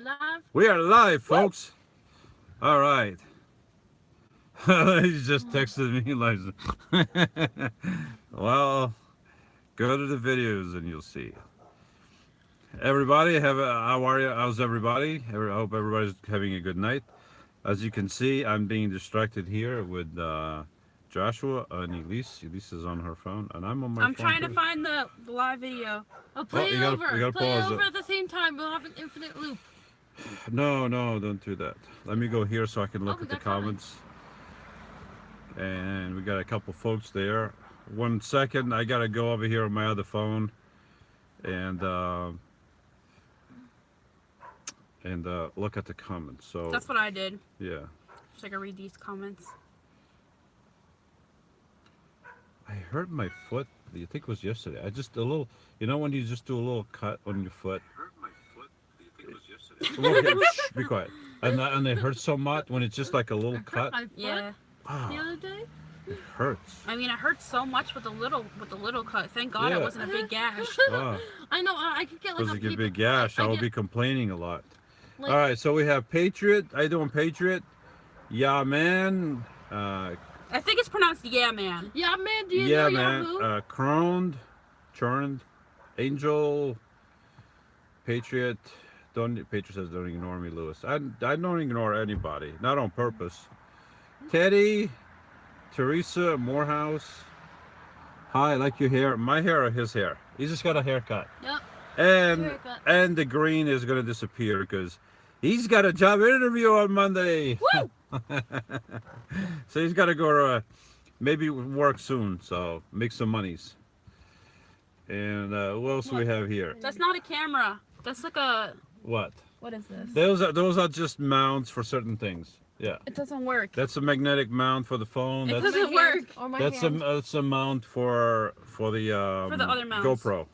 live? We are live, folks. All right. He just texted me like, well, go to the videos and you'll see. Everybody, how are you? How's everybody? I hope everybody's having a good night. As you can see, I'm being distracted here with Joshua and Elise. Elise is on her phone, and I'm on my phone. I'm trying to find the live video. Oh, play it you gotta over. Play it pause over it. at the same time. We'll have an infinite loop. No, don't do that. Let me go here so I can look we at the got comments. And we got a couple folks there. 1 second, I gotta go over here on my other phone and look at the comments. So That's what I did. yeah, So I can read these comments. I hurt my foot. I think it was yesterday. I just a little. You know when you just do a little cut on your foot. Hurt my foot. I think it was yesterday. Okay, shh, be quiet. And it hurts so much when it's just like a little cut. My foot Yeah. Wow, the other day. it hurts. I mean, it hurts so much with the little cut. Thank God Yeah. it wasn't a big gash. Wow. I know. I could get like Because a it get paper, big gash, I will get, be complaining a lot. like, All right, so we have Patriot. How you doing, Patriot? Yeah, man. I think it's pronounced yeah, man. Yeah, man. Do you Yeah, know man. Yahoo? Churned, Angel, Patriot. Patriot says don't ignore me, Lewis. I don't ignore anybody, not on purpose. Teddy, Teresa, Morehouse. Hi, I like your hair. My hair or his hair? He just got a haircut. Yep. Haircut. And the green is gonna disappear because he's got a job interview on Monday. Woo! So he's got to go to maybe work soon. So make some monies. And what else do we have here? That's not a camera. That's like a... What? What is this? Those are just mounts for certain things. Yeah. It doesn't work. That's a magnetic mount for the phone. It That's doesn't work. Or my that's hand. a mount for the other mounts. GoPro.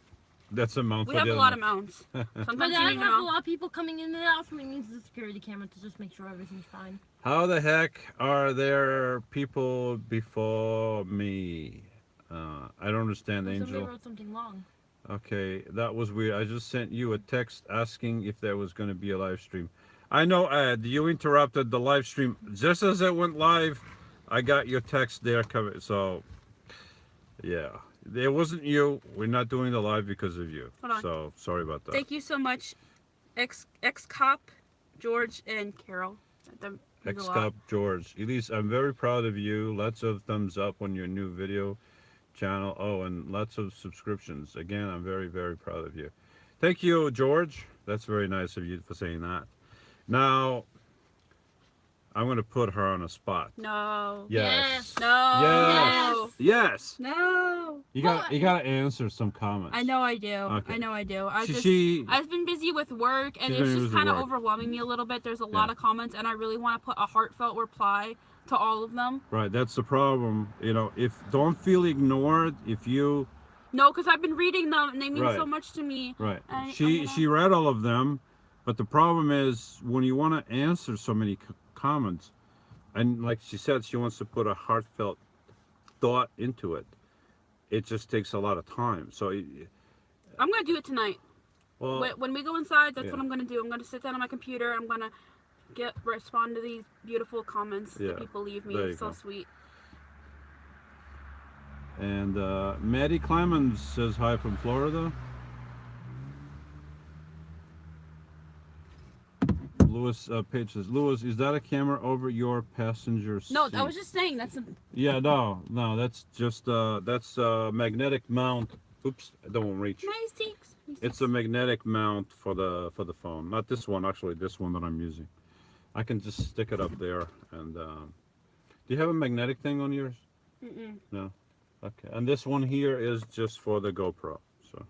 That's a mount We for have the a other lot of mount. mounts. But Sometimes I you need have a to lot of people coming in and out, so we need the security camera to just make sure everything's fine. How the heck are there people before me? I don't understand, Somebody Angel. wrote something wrong. Okay, that was weird. I just sent you a text asking if there was going to be a live stream. I know, Ed, you interrupted the live stream. Just as it went live, I got your text there coming. So, yeah. It wasn't you. We're not doing the live because of you. Hold on. So, sorry about that. Thank you so much, X-Cop, George, and Carol. That means a lot. X-Cop George. Elise, I'm very proud of you. Lots of thumbs up on your new video channel. Oh, and lots of subscriptions. Again, I'm very, very proud of you. Thank you, George. That's very nice of you for saying that. Now, I'm going to put her on a spot. No. Yes. No. Yes. No. You got to answer some comments. I know I do. Okay. I know I do. I've been busy with work, and She's it's been just busy kind of with work. overwhelming me a little bit. There's a lot of comments, and I really want to put a heartfelt reply to all of them. Right, that's the problem. You know, don't feel ignored if you No, because I've been reading them, and they mean Right. so much to me. right. I'm She read all of them, but the problem is when you want to answer so many comments, and like she said, she wants to put a heartfelt thought into it. It just takes a lot of time. So, I'm gonna do it tonight. well, When we go inside, that's yeah. what I'm gonna do. I'm gonna sit down on my computer. I'm gonna respond to these beautiful comments Yeah. that people leave me. There you It's so go. sweet. and Maddie Clemens says hi from Florida. Lewis Page says, Lewis, is that a camera over your passenger seat? No, I was just saying that's a... Yeah, no, that's just that's a magnetic mount. Oops, I don't reach. Nice cheeks. It's a magnetic mount for the phone. Not this one, actually. This one that I'm using. I can just stick it up there. And do you have a magnetic thing on yours? Mm-mm. No. Okay. And this one here is just for the GoPro. So.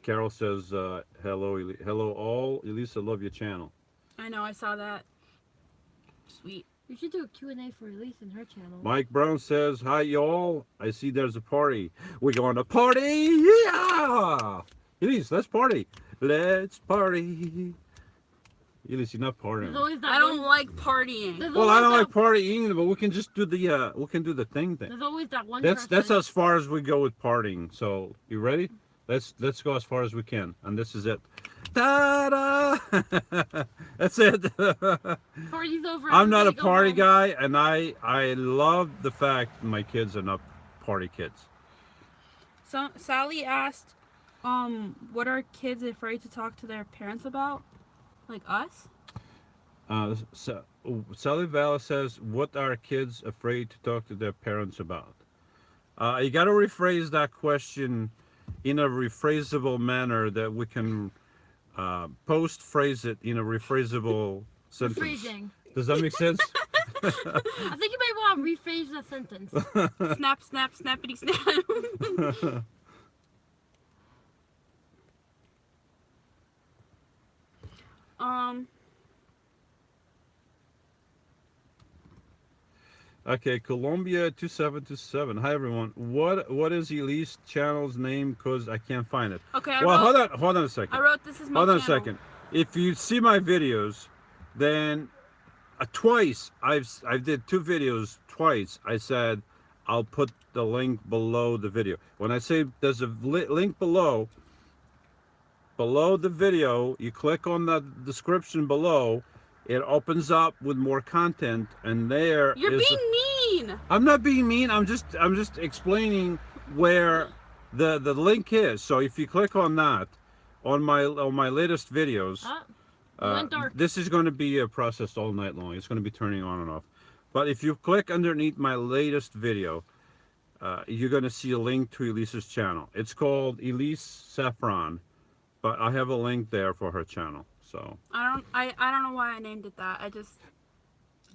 Carol says, hello all. Elisa, love your channel. I know, I saw that. Sweet. You should do a Q&A for Elise and her channel. Mike Brown says, hi y'all. I see there's a party. We're going to party. Yeah! Elise, let's party. Let's party. Elise, you're not There's partying. always that I don't one, like partying. there's Well, I always don't like that- partying, but we can just do the thing. There's always that one That's person. as far as we go with partying. So you ready? Let's go as far as we can, and this is it. Ta-da! That's it. Party's over. I'm not a everybody go party home. guy, and I love the fact my kids are not party kids. So Sally asked, what are kids afraid to talk to their parents about? Like us? So, Sally Valla says, "What are kids afraid to talk to their parents about?" You got to rephrase that question in a rephrasable manner that we can post-phrase it in a rephrasable sentence. Rephrasing. Does that make sense? I think you may want to rephrase the sentence. Snap, snap, snappity snap. Okay, Colombia 2727. Hi everyone. What is Elise channel's name? Cause I can't find it. Okay, Well, hold on a second. I wrote this is my Hold on a channel. second. If you see my videos, then twice I did 2 videos. Twice I said I'll put the link below the video. When I say there's a link below the video, you click on the description below. It opens up with more content, and there You're is. being mean. I'm not being mean. I'm just explaining where the link is. So if you click on that, on my latest videos, Went dark. this is going to be processed all night long. It's going to be turning on and off. But if you click underneath my latest video, you're going to see a link to Elise's channel. It's called Elise Saffron, but I have a link there for her channel. So I don't know why I named it that. I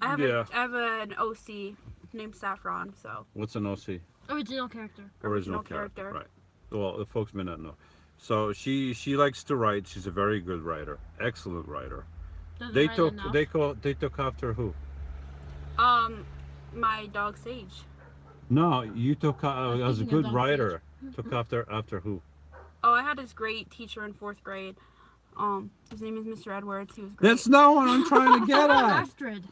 have an OC named Saffron, so what's an OC? Original character. Original character. Right. Well, the folks may not know. So she likes to write. She's a very good writer, excellent writer. Doesn't They write took enough. they took after who? my dog Sage. No, you took as a Speaking of good dog writer. Took after who? Oh, I had this great teacher in 4th grade. His name is Mr. Edwards. He was great. That's not what I'm trying to get at. Astrid.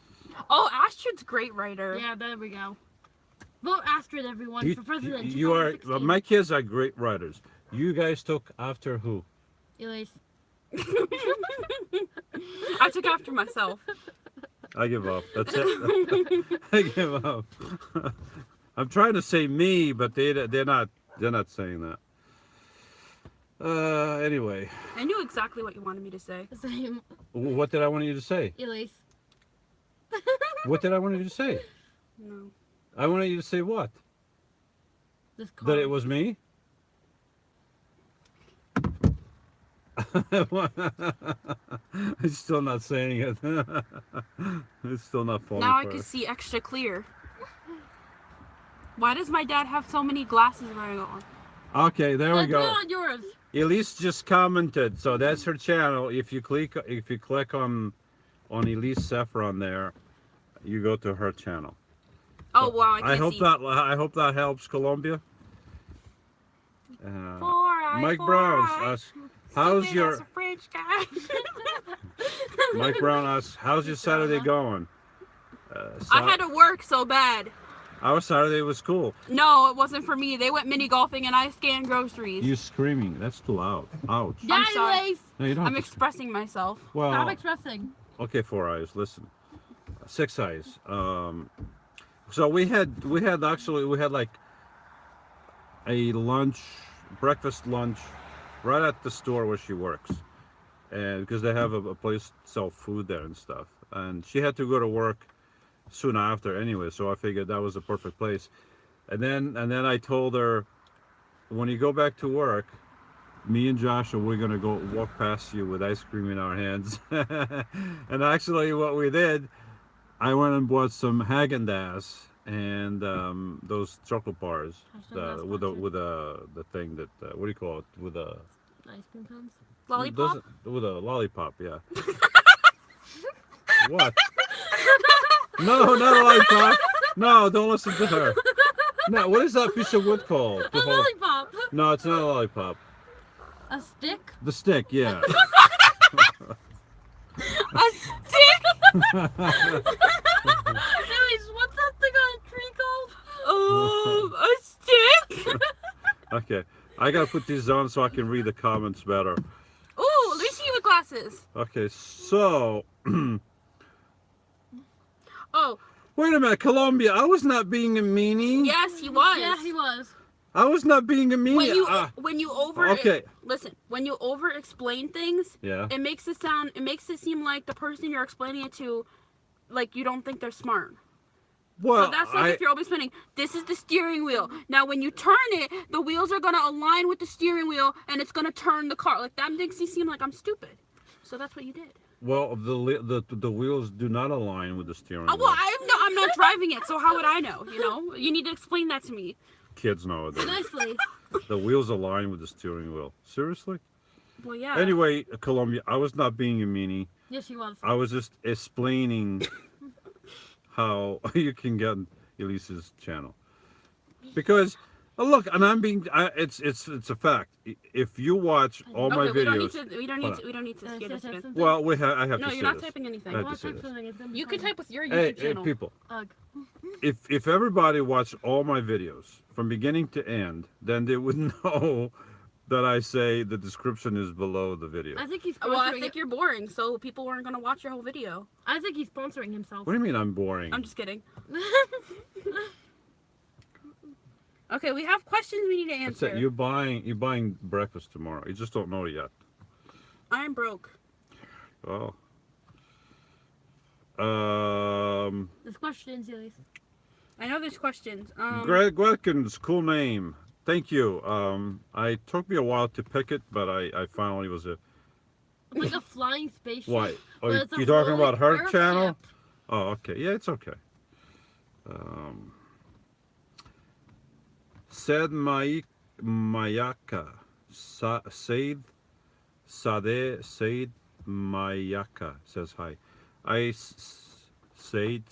Oh, Astrid's a great writer. Yeah, there we go. Vote Astrid, everyone, for president. You are. 2016. My kids are great writers. You guys took after who? Elise. I took after myself. I give up. That's it. I give up. I'm trying to say me, but they're not saying that. Anyway, I knew exactly what you wanted me to say. Same. what did I want you to say? Elise. What did I want you to say? No. I wanted you to say what? This car. That it was me? It's still not saying it. It's still not falling Now I for can it. see extra clear. Why does my dad have so many glasses wearing on? Okay, there we Let's go. on yours. Elise just commented, so that's her channel. If you click on Elise Saffron there, you go to her channel. Oh wow, I can't see. I hope that helps, Colombia. Mike Four Brown eye. asks, how's Stupid your as a French guy. Mike Brown asks, how's your Saturday going? I had to work so bad. Our Saturday was cool. No, it wasn't for me. They went mini golfing and I scanned groceries. You screaming? That's too loud. Ouch. Yeah, sorry. Elise. No, you don't. I'm have to- expressing myself. Stop well, expressing. okay, 4 eyes. Listen, 6 eyes. So we had like a breakfast lunch, right at the store where she works, and because they have a place to sell food there and stuff, and she had to go to work soon after anyway, so I figured that was the perfect place. And then I told her, when you go back to work, me and Joshua, we're gonna go walk past you with ice cream in our hands. And actually what we did, I went and bought some Haagen-Dazs and those chocolate bars with the thing that what do you call it, with a Ice cream cones. Lollipop? with a lollipop, yeah. What? No, not a lollipop. No, don't listen to her. No, what is that piece of wood called? A lollipop. No, it's not a lollipop. A stick. The stick, yeah. A Anyways, what's that thing on a tree called? A stick. Okay, I gotta put these on so I can read the comments better. Ooh, let me see you with glasses. Okay, so Oh, wait a minute, Colombia. I was not being a meanie. yes, he was. Yeah, he was. I was not being a meanie. When you over Okay. listen, when you over explain things, Yeah. it makes it seem like the person you're explaining it to, like you don't think they're smart. Well, So that's like if you're always spinning, this is the steering wheel. Now when you turn it, the wheels are gonna align with the steering wheel and it's gonna turn the car. Like that makes me seem like I'm stupid. So that's what you did. well, the wheels do not align with the steering Oh, wheel. well, I'm not driving it, so how would I know? You know, you need to explain that to me. Kids nowadays. Nicely. The wheels align with the steering wheel. Seriously? Well, yeah. Anyway, Colombia, I was not being a meanie. Yes, he was. I was just explaining how you can get Elise's channel. Because look, and it's a fact. If you watch all my okay, videos, we don't need to hear this again. well, I have No, to you're say not this. typing anything. I have Well, to say type this. something, it's gonna be You can fine. type with your YouTube Hey, channel. people, Ugh. if everybody watched all my videos from beginning to end, then they would know that I say the description is below the video. I think he's Well, I sponsoring. think you're boring, so people weren't gonna watch your whole video. I think he's sponsoring himself. What do you mean I'm boring? I'm just kidding. Okay, we have questions we need to That's it. answer. You're buying breakfast tomorrow. You just don't know it yet. I'm broke. Oh. This question's Elise. I know there's questions. Greg Wilkins, cool name. Thank you. I took me a while to pick it, but I finally was a. It's like a flying spaceship. Why? but Oh, it's a you talking rolling about her airship. channel? Oh, okay. Yeah, it's okay. Said Mayaka. Said Mayaka says hi. Said.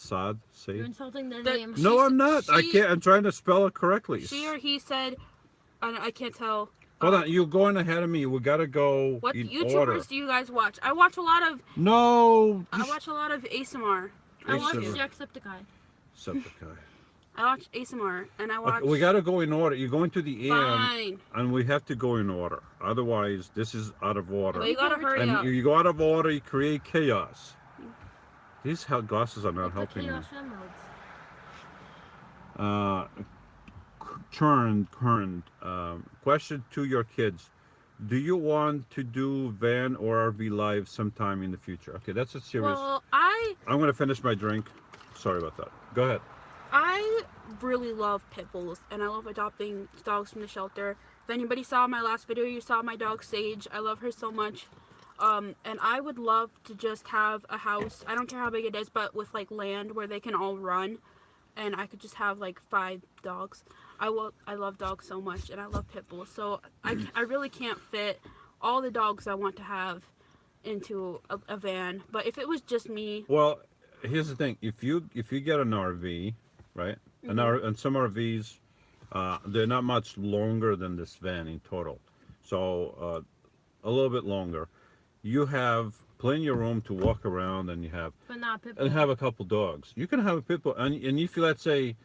You're insulting their The- name. No, I'm not. I she- can't. I'm trying to spell it correctly. she or he said, I can't tell. Hold on, you're going ahead of me. We gotta go What in YouTubers order. do you guys watch? I watch a lot of No. ASMR. I watched ASMR. Jacksepticeye. Septiceye. I watch ASMR and I watch. Okay, we gotta go in order. You're going to the end, Fine. and we have to go in order. Otherwise, this is out of order. Well, you gotta hurry up. And you go out of order, you create chaos. These glasses are not Like the helping me. Chaos Emeralds. Current question to your kids: do you want to do van or RV live sometime in the future? Okay, that's a serious. Well, I'm gonna finish my drink. Sorry about that. Go ahead. I really love pit bulls and I love adopting dogs from the shelter. If anybody saw my last video, you saw my dog Sage. I love her so much. And I would love to just have a house. I don't care how big it is, but with like land where they can all run. And I could just have like 5 dogs. I love dogs so much and I love pit bulls. So I really can't fit all the dogs I want to have into a van. But if it was just me, Well, here's the thing: if you get an RV, right, and some RVs, they're not much longer than this van in total, so a little bit longer. You have plenty of room to walk around, and you have But not Pitbull. and have a couple dogs. You can have a pit bull, and if you, let's say,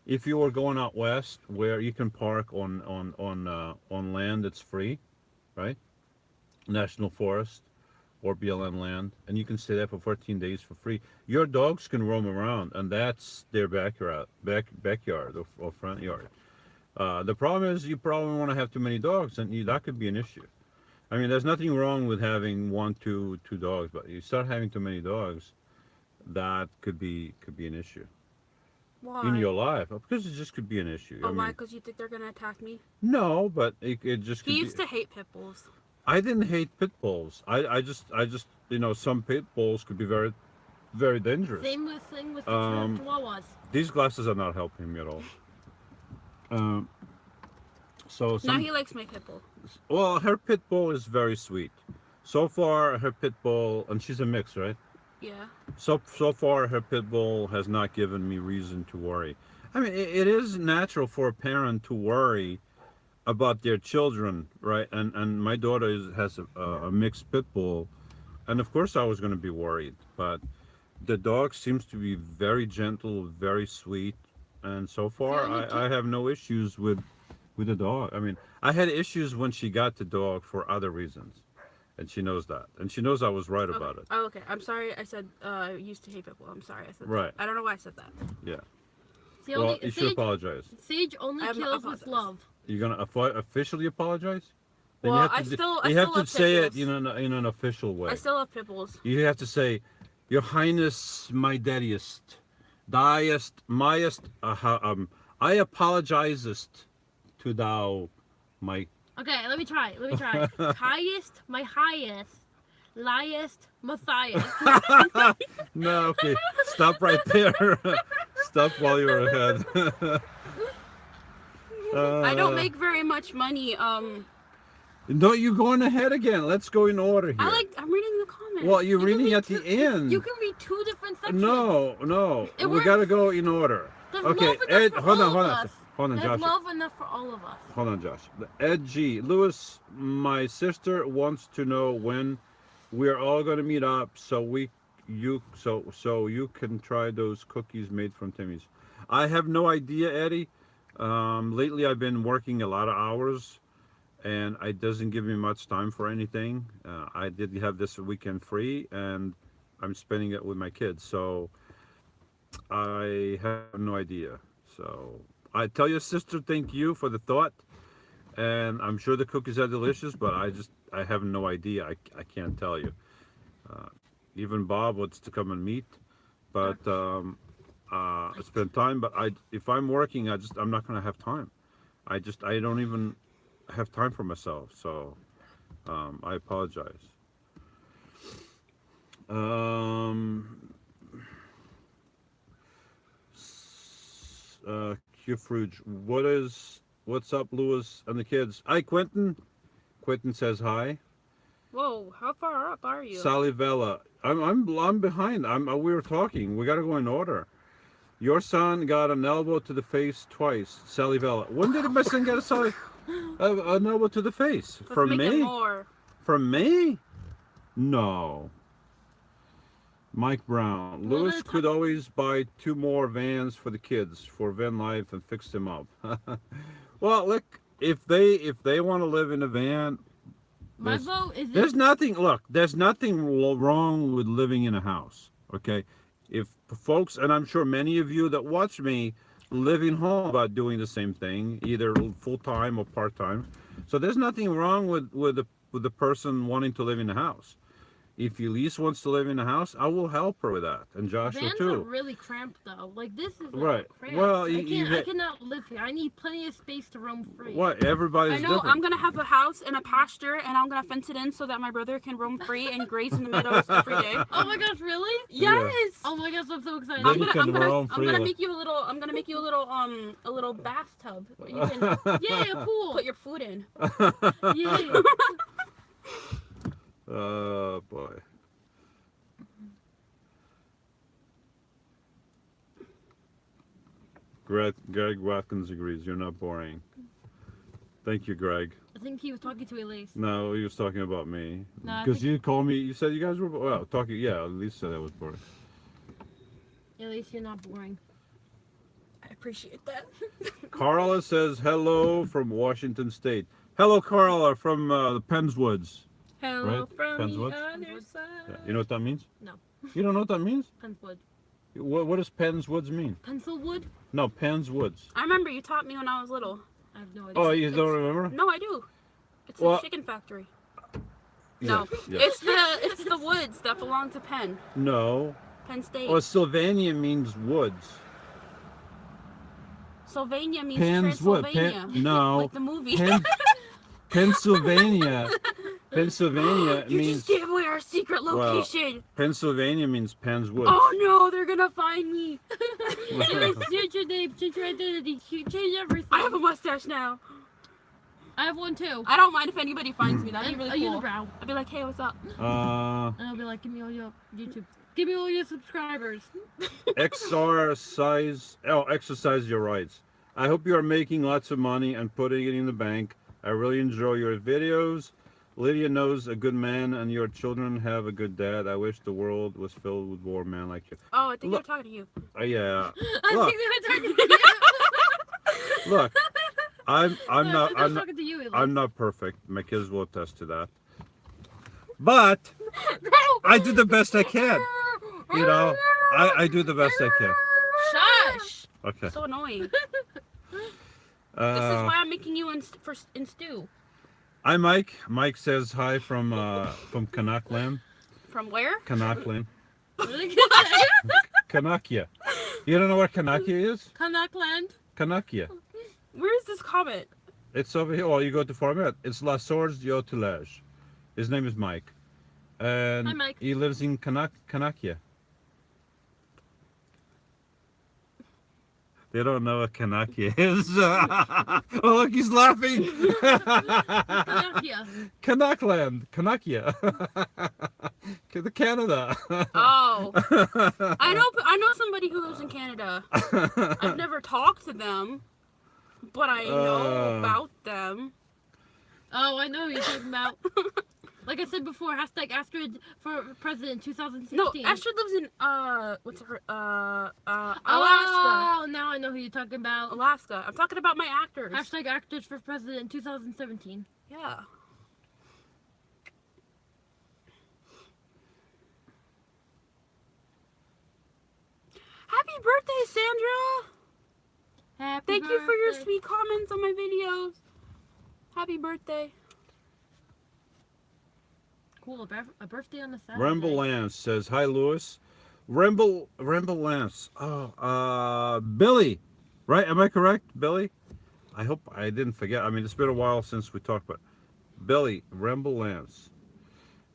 if you were going out west where you can park on land that's free, right, national forest or BLM land, and you can stay there for 14 days for free. Your dogs can roam around, and that's their backyard or front yard. The problem is you probably want to have too many dogs, and that could be an issue. I mean, there's nothing wrong with having 1, 2 dogs, but you start having too many dogs, that could be an issue why? in your life, because it just could be an issue. Oh, I why? mean, Because you think they're gonna attack me? no, but it just could He be. used to hate pit bulls. I didn't hate pit bulls. I just some pit bulls could be very, very dangerous. Same with the Um, Chihuahuas. These glasses are not helping me at all. So Now some, he likes my pit bull. well, her pit bull is very sweet. So far, her pit bull, and she's a mix, right? Yeah. So far, her pit bull has not given me reason to worry. I mean, it is natural for a parent to worry about their children, right? And my daughter has a mixed pit bull, and of course I was going to be worried. But The dog seems to be very gentle, very sweet, and so far only I have no issues with the dog. I mean, I had issues when she got the dog for other reasons, and she knows that, and she knows I was right about Okay. it. Oh, okay. I'm sorry. I said I used to hate people. I'm sorry. I said Right. that. I don't know why I said that. Yeah. See, Well, only, you should apologize. Sage only I'm not kills with apologizing. love. You're gonna officially apologize? Then Well, you have I to, still- I you still have to love say it pitbulls. in an official way. I still love pit bulls. You have to say, Your Highness, my daddiest, diest, myest, I apologizest to thou, my. Okay, let me try. Let me try. Highest, my highest, liest, Matthias. No, okay, stop right there. Stop while you're ahead. I don't make very much money. No, you're going ahead again. Let's go in order here. I'm reading the comments. Well, you're You can reading read at the end. You can read two different sections. No, It we works. gotta go in order. There's Okay, love enough Ed, for hold on, all hold of on, us. hold on, There's Josh. love enough for all of us. Hold on, Josh. Ed G. Lewis, my sister wants to know when we're all gonna meet up, so you can try those cookies made from Timmy's. I have no idea, Eddie. Lately, I've been working a lot of hours, and it doesn't give me much time for anything. I did have this weekend free, and I'm spending it with my kids, so I have no idea. So I tell your sister thank you for the thought, and I'm sure the cookies are delicious, but I have no idea. I can't tell you. Even Bob wants to come and meet, but spend time. But if I'm working, I'm not gonna have time. I don't even have time for myself. So I apologize. Q-Fruge, what's up, Lewis and the kids? Hi, Quentin. Quentin says hi. Whoa, how far up are you? Sally Vella, I'm behind. We were talking. We gotta go in order. Your son got an elbow to the face twice. Sally Vella. When did my son get an elbow to the face? Let's From make it me? more. From me? No. Mike Brown. Well, Lewis that's- could always buy 2 more vans for the kids for van life and fix them up. Well, look, if they want to live in a van, My vote is there's nothing. Look, there's nothing wrong with living in a house. Okay, if folks, and I'm sure many of you that watch me living home about doing the same thing, either full time or part time. So there's nothing wrong with the person wanting to live in a house. If Elise wants to live in a house, I will help her with that, and Joshua Vans are too. really cramped though. Like this is Right. cramped. Well, I cannot live here. I need plenty of space to roam free. What? Everybody's I know different. I'm gonna have a house and a pasture, and I'm gonna fence it in so that my brother can roam free and graze in the meadows every day. Oh my gosh, really? Yeah. Yes. Oh my gosh, I'm so excited. Then you can roam I'm gonna freely. make you a little. I'm gonna make you a little bathtub where you can Yay, a pool. put your food in. Yay. Oh boy. Greg Watkins agrees. You're not boring. Thank you, Greg. I think he was talking to Elise. No, he was talking about me. No, I Because think- you called me. You said you guys were well talking. Yeah, at least said I was boring. Elise, you're not boring. I appreciate that. Carla says hello from Washington State. Hello, Carla from the Pennswoods. Hello Right? from Pennswood? the other Yeah. side. You know what that means? No. You don't know what that means? Penswood. What does Pennswoods mean? Pencilwood? No, Pennswoods. I remember you taught me when I was little. I have no idea. Oh, you don't remember? No, I do. It's Well- a chicken factory. No, Yeah. it's the woods that belong to Penn. No. Penn State. Well, Sylvania means woods. Sylvania means Pennswood. Transylvania. No. Like the movie. Pennsylvania. Pennsylvania You means just gave away our secret Well, location. Pennsylvania means Penn's Woods. Oh no, they're gonna find me. Elise, change your name, change your identity, change everything. I have a mustache now. I have one too. I don't mind if anybody finds me. That'd be And really a cool. unibrow. I'd be like, hey, what's up? And I'll be like, give me all your YouTube. Give me all your subscribers. exercise your rights. I hope you are making lots of money and putting it in the bank. I really enjoy your videos. Lydia knows a good man, and your children have a good dad. I wish the world was filled with war men like you. Oh, I think Look- they're talking to you. Yeah. I Look, think they were talking to you. look. I'm No, not. they're I'm not. talking to you. I'm not perfect. My kids will attest to that. But No. I do the best I can. You know, I do the best I can. Shush! Okay. So annoying. This is why I'm making you in stew. Hi, Mike. Mike says hi from Canuckland. From where? Canuckland. Really good day. Canuckia. You don't know where Canuckia is? Canuckland. Canuckia. Where is this comment? It's over here. Well, you go to Format. It's La Source Jotelage. His name is Mike. And Hi, Mike. he lives in Canuckia. They don't know what Canuckia is. Oh, look, he's laughing. Canuckia. Canuckland. Canuckia. The Canada. Oh, I know somebody who lives in Canada. I've never talked to them, but I know about them. Oh, I know who you're talking about. Like I said before, hashtag Astrid for president 2016. No, Astrid lives in what's her Alaska. Oh, now I know who you're talking about. Alaska. I'm talking about my actors. Hashtag actors for president 2017. Yeah. Happy birthday, Sandra! Happy Thank you for your birthday. sweet comments on my videos. Happy birthday. Cool, a birthday on the Saturday. Remble Lance says, hi, Lewis. Remble Lance. Oh, Billy. Right? Am I correct, Billy? I hope I didn't forget. I mean, it's been a while since we talked about Billy, Remble Lance.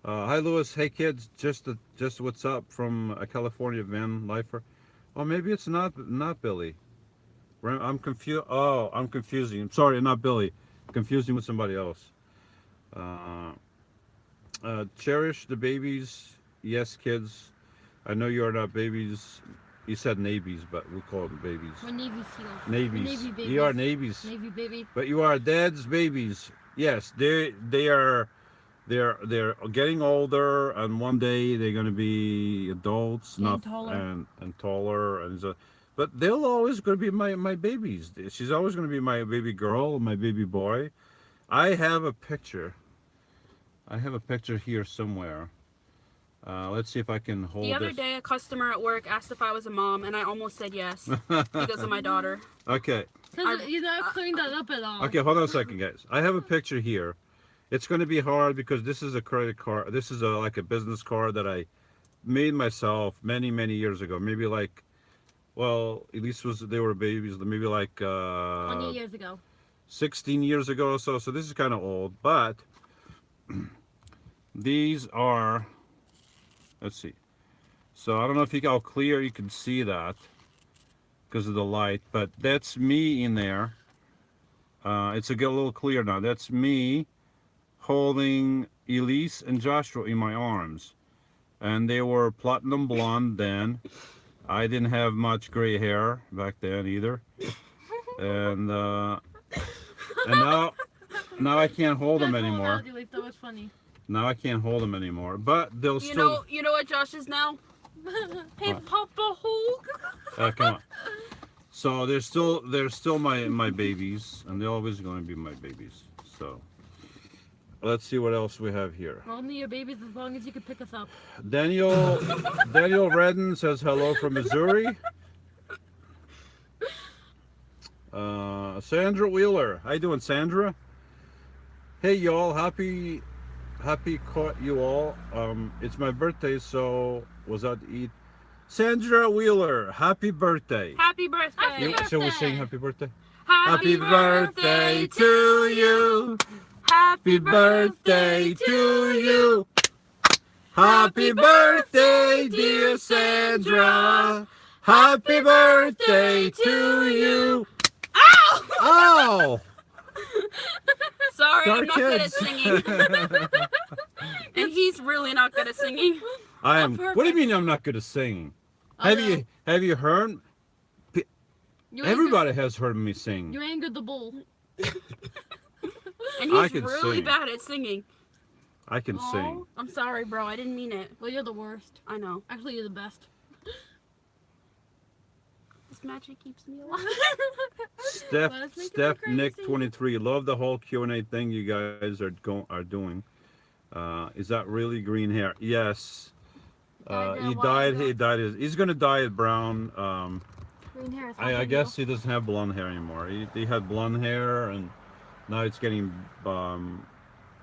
Hi, Lewis. Hey, kids. Just what's up from a California van lifer. Oh, maybe it's not Billy. I'm confused. Oh, I'm confusing. I'm sorry, not Billy. Confusing with somebody else. Cherish the babies. Yes, kids. I know you are not babies. You said navies, but we call them babies. We're Navy SEAls. Navies. Navy babies. You are navies. Navy baby. But you are dad's babies. Yes, they're getting older, and one day they're gonna be adults, Getting not taller. and taller, and so. But they'll always gonna be my babies. She's always gonna be my baby girl, my baby boy. I have a picture. I have a picture here somewhere. Let's see if I can hold The other this. day, a customer at work asked if I was a mom, and I almost said yes because of my daughter. Okay. Because you're not clearing that up at all. Okay, hold on a second, guys. I have a picture here. It's going to be hard because this is a credit card. This is like a business card that I made myself many years ago. Maybe like, well, at least they were babies. Maybe like 20 years ago. 16 years ago or so. So this is kind of old, but these are. Let's see. So I don't know if how clear you can see that because of the light, but that's me in there. It's a little clear now. That's me holding Elise and Joshua in my arms, and they were platinum blonde then. I didn't have much gray hair back then either, and now I can't hold them anymore. That was funny. Now I can't hold them anymore, but they'll still. You know what Josh is now? Hey, What? Papa Hulk. Come on. So they're still my babies, and they're always going to be my babies. So let's see what else we have here. Only your babies as long as you can pick us up. Daniel Redden says hello from Missouri. Sandra Wheeler, how you doing, Sandra? Hey y'all, happy caught you all. It's my birthday, so was out to eat. Sandra Wheeler, happy birthday. Happy birthday. Happy birthday. Shall we sing happy birthday? Happy birthday to you. Happy birthday to you. Happy birthday, dear Sandra. Happy birthday to you. Ow! Oh! Sorry, I'm Dark not good at kids. singing. And he's really not good at singing. I am. perfect. What do you mean I'm not good at singing? Oh, Have no. you heard? You Everybody has heard me sing. You angered the bull. And I he's could really sing. bad at singing. I can sing. Oh, I'm sorry, bro. I didn't mean it. Well, you're the worst. I know. Actually, you're the best. This magic keeps me alive. Steph, Let us make it Steph, crazy. Nick, 23. Love the whole Q&A thing you guys are doing. Is that really green hair? Yes. He died. He's gonna dye it brown. Green hair is I helping guess he doesn't have blonde hair anymore. He had blonde hair, and now it's getting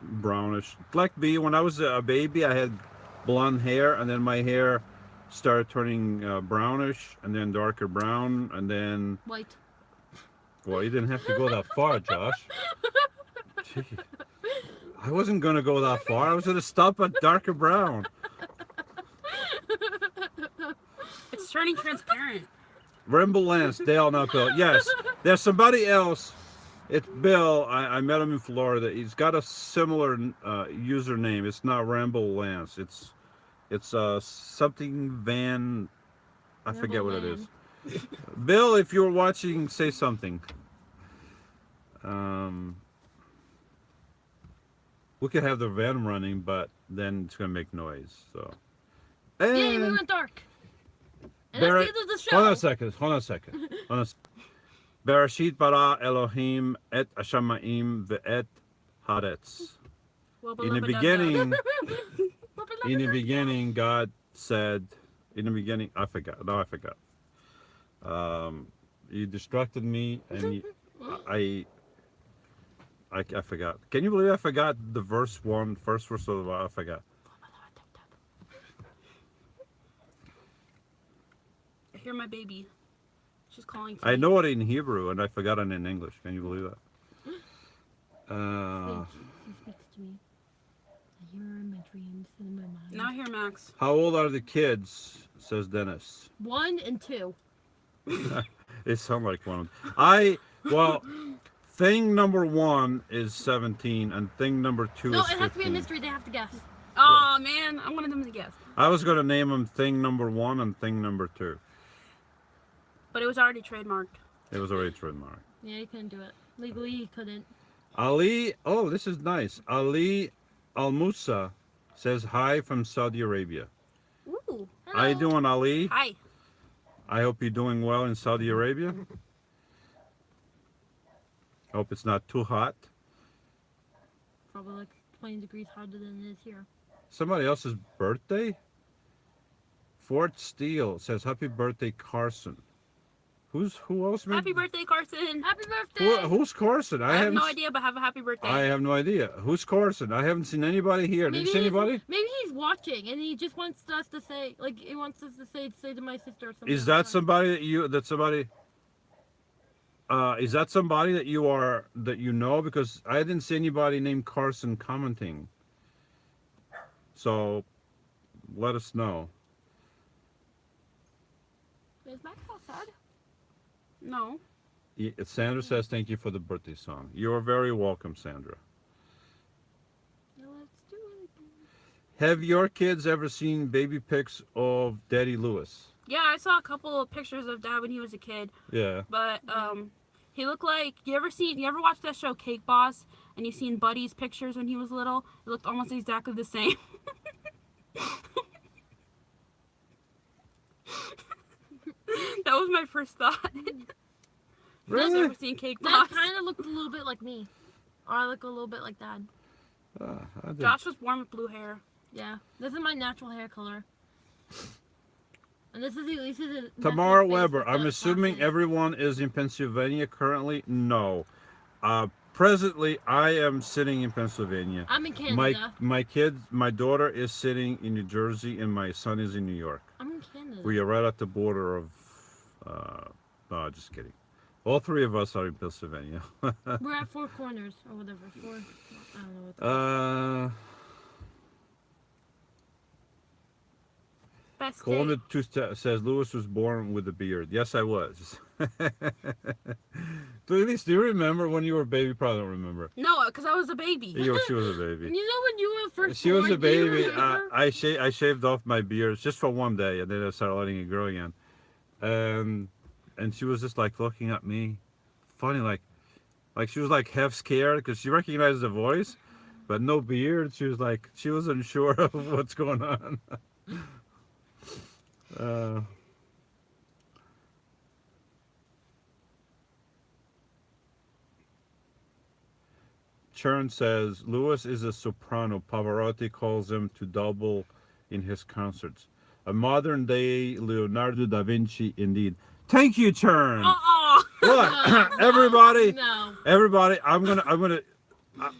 brownish. Like me, when I was a baby, I had blonde hair, and then my hair started turning brownish, and then darker brown, and then you. White. well, you didn't have to go that far, Josh. Gee. I wasn't gonna go that far. I was gonna stop at darker brown. It's turning transparent. Rainbow Lance, Dale, not Bill. Yes, there's somebody else. It's Bill. I met him in Florida. He's got a similar username. It's not Rainbow Lance. It's something Van. I forget what it is. Bill, if you're watching, say something. We could have the van running, but then it's gonna make noise. So. Yeah, we And went dark. And Barrett, that's the end of the show. hold on a second. Hold on a second. Hold on a second. Bereshit bara Elohim et Hashamayim ve'et haaretz. In the beginning, God said. In the beginning, I forgot. No, I forgot. You distracted me, and I forgot. Can you believe I forgot the first verse of I forgot. I hear my baby. She's calling. I know it in Hebrew, and I forgot it in English. Can you believe that? He speaks to me. I hear her in my dreams and in my mind. Now I hear Max. How old are the kids? Says Dennis. 1 and 2. It sounds like one of them. Well, thing number 1 is 17, and thing number 2 No, is it 15. has to be a mystery. They have to guess. Oh man, I wanted them to guess, I was going to name them thing number 1 and thing number 2. but it was already trademarked. It was already trademarked. Yeah, he couldn't do it. Legally, he couldn't. Ali, oh, this is nice. Ali Al Musa says hi from Saudi Arabia. Ooh. How you doing, Ali? Hi. I hope you're doing well in Saudi Arabia. Hope it's not too hot. Probably like 20 degrees hotter than it is here. Somebody else's birthday? Fort Steele says happy birthday, Carson. Who else? Happy birthday, Carson. Happy birthday! Who's Carson? I have haven't no s- idea, but have a happy birthday. I have no idea. Who's Carson? I haven't seen anybody here. Did you see anybody? Maybe he's watching and he just wants us to say, like, he wants us to say to my sister or something. Is that somebody that you is that somebody that you know? Because I didn't see anybody named Carson commenting. So let us know. Is Max outside? No. Sandra says thank you for the birthday song. You are very welcome, Sandra. No, let's do it. Have your kids ever seen baby pics of Daddy Lewis? Yeah, I saw a couple of pictures of Dad when he was a kid, Yeah. but he looked like you ever watched that show Cake Boss and you seen Buddy's pictures when he was little? It looked almost exactly the same. That was my first thought. I've Really? never seen Cake That Boss. kind of looked a little bit like me. Or I look a little bit like Dad. I did. Josh was born with blue hair. Yeah. This is my natural hair color. And this is Elise's. Tamara natural face Weber. with I'm the assuming glasses. everyone is in Pennsylvania currently. No. Presently, I am sitting in Pennsylvania. I'm in Canada. My daughter is sitting in New Jersey, and my son is in New York. I'm in Canada. We are right at the border of. No, just kidding. All three of us are in Pennsylvania. We're at Four Corners or whatever. I don't know what it's called. Best Colin day. the Two says Lewis was born with a beard. Yes, I was. Do you remember when you were a baby? Probably don't remember. No, because I was a baby. She was a baby. You know when you were first She was born, a do you baby. remember? I shaved off my beard just for one day, and then I started letting it grow again. And she was just like looking at me, funny, like she was like half scared because she recognized the voice, but no beard. She was like, she wasn't sure of what's going on. Chern says Lewis is a soprano. Pavarotti calls him to double in his concerts. A modern day Leonardo da Vinci, indeed. Thank you, Chern. Look, everybody, No. everybody.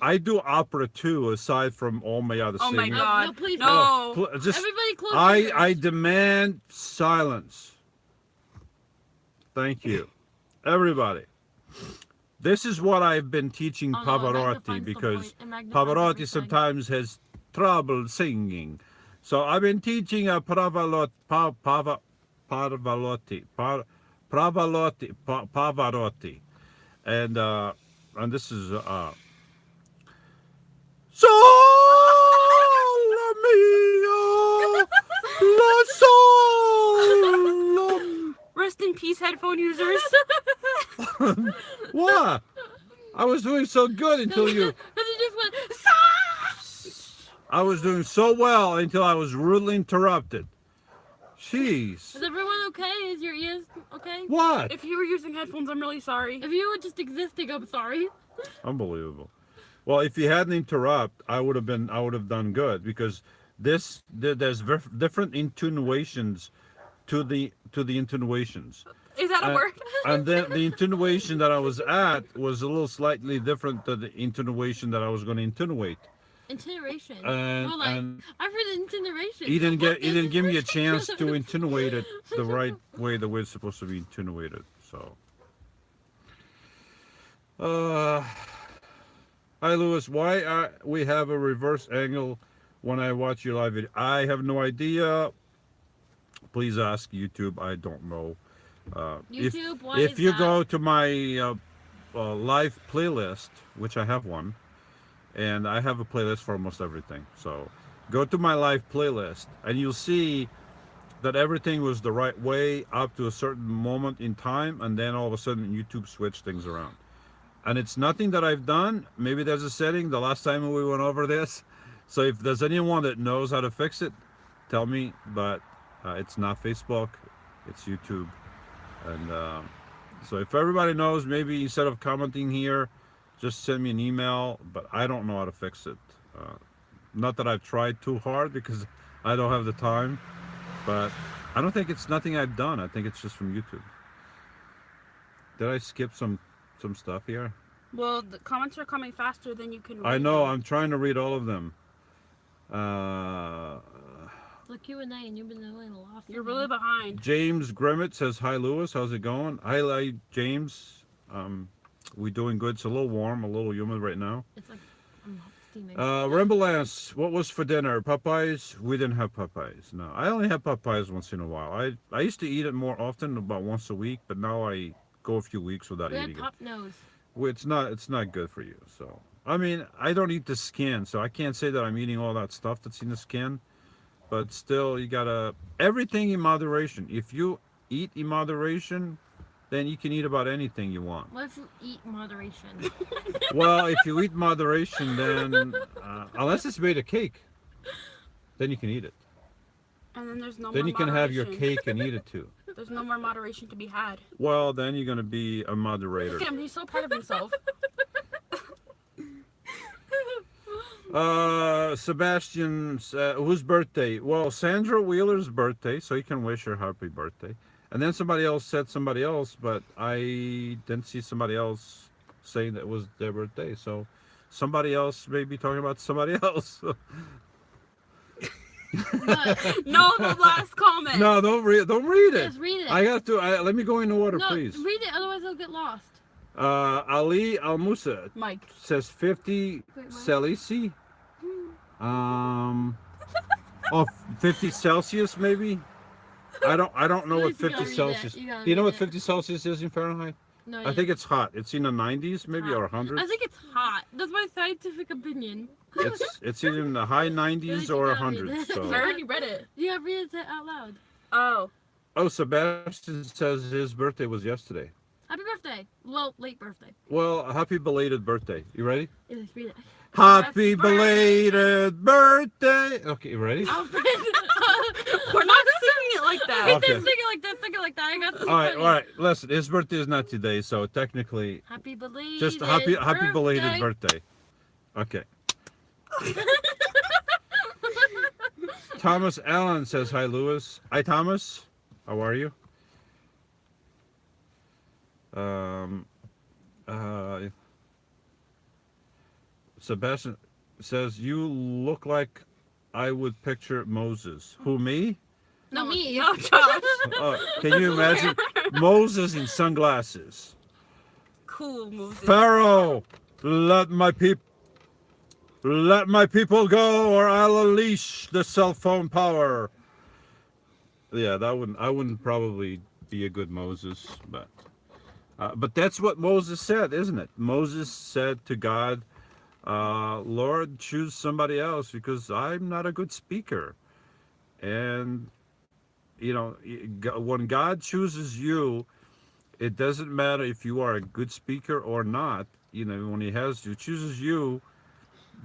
I do opera too, aside from all my other Oh my singing. god. No, please No. Just Everybody close your ears. I demand silence. Thank you, everybody. This is what I've been teaching Oh, no, it magnifies Pavarotti the because point. It magnifies Pavarotti everything. sometimes has trouble singing. So I've been teaching Pavarotti, and this is Sole mio, la sol. Rest in peace, headphone users. What? I was doing so good until you. Because it just went. I was doing so well until I was rudely interrupted. Jeez. Is everyone okay? Is your ears okay? What? If you were using headphones, I'm really sorry. If you were just existing, I'm sorry. Unbelievable. Well, if you hadn't interrupt, I would have done good because there's different intonations to the intonations. Is that a word? And then the intonation that I was at was a little slightly different to the intonation that I was going to intonate. Incineration. And- Well, like, and I've heard incineration. He didn't What he didn't give me a is chance to it? intonate it the right way the way it's supposed to be intonated. So hi Lewis, why we have a reverse angle when I watch your live video? I have no idea. Please ask YouTube. I don't know. YouTube, why if is you that? go to my live playlist, which I have one, and I have a playlist for almost everything. So go to my live playlist and you'll see that everything was the right way up to a certain moment in time, and then all of a sudden YouTube switched things around. And it's nothing that I've done. Maybe there's a setting the last time we went over this. So if there's anyone that knows how to fix it, tell me. But it's not Facebook, it's YouTube. And so if everybody knows, maybe instead of commenting here, just send me an email. But I don't know how to fix it. Not that I've tried too hard because I don't have the time. But I don't think it's nothing I've done. I think it's just from YouTube. Did I skip some stuff here? Well, the comments are coming faster than you can read. I know. them. I'm trying to read all of them. It's a Q&A and you've been doing a lot. You're really behind. James Grimmett says, hi Lewis, how's it going? Hi James. We doing good. It's a little warm, a little humid right now. It's like, I'm not steaming. Remblance, what was for dinner? Popeyes? We didn't have Popeyes. No, I only have Popeyes once in a while. I used to eat it more often, about once a week, but now I go a few weeks without we had eating top nose. it. Well, it's not good for you. So I mean, I don't eat the skin, so I can't say that I'm eating all that stuff that's in the skin. But still, you gotta everything in moderation. If you eat in moderation, then you can eat about anything you want. Let's eat moderation. Well, if you eat moderation, then unless it's made of cake, then you can eat it. And then there's no Then more you can have your moderation. cake and eat it too. There's no more moderation to be had. Well, then you're gonna be a moderator. Look at him, he's so proud of himself. Sebastian, whose birthday? Well, Sandra Wheeler's birthday, so you can wish her happy birthday. And then somebody else said somebody else, but I didn't see somebody else saying that it was their birthday. So somebody else may be talking about somebody else. But No, the last comment. No, don't read it. just read it. I have to. Let me go in order, no, please. read it, otherwise it'll get lost. Ali Al Musa Mike. says 50 Wait, what? Celsius. Oh, 50 Celsius maybe. I don't know what You gotta 50 read it. Celsius. You gotta Do you know read what it. 50 Celsius is in Fahrenheit? No, I think it's hot. It's in the 90s maybe hot. or 100s. I think it's hot. That's my scientific opinion. It's either in the high 90s you or gotta read 100s. it. I So. already read it. Yeah, read it out loud. Oh. Oh, Sebastian says his birthday was yesterday. Happy birthday. Well, late birthday. Well, happy belated birthday. You ready? Yeah, let's read it. Happy belated birthday. Okay, you ready? Alfred. We're not singing it like He that. Okay. did sing it like that, sing it like that. I got something All right, funny. all right. Listen, his birthday is not today, so technically, Happy belated just happy belated birthday. Okay. Thomas Allen says hi, Lewis. Hi, Thomas. How are you? Sebastian says you look like I would picture Moses. Who, me? No, me. No, Josh. Can you imagine Moses in sunglasses? Cool Moses. Pharaoh, let my people go, or I'll unleash the cell phone power. Yeah, I wouldn't probably be a good Moses, but that's what Moses said, isn't it? Moses said to God, Lord, choose somebody else because I'm not a good speaker. And you know, when God chooses you, it doesn't matter if you are a good speaker or not. You know, when He chooses you,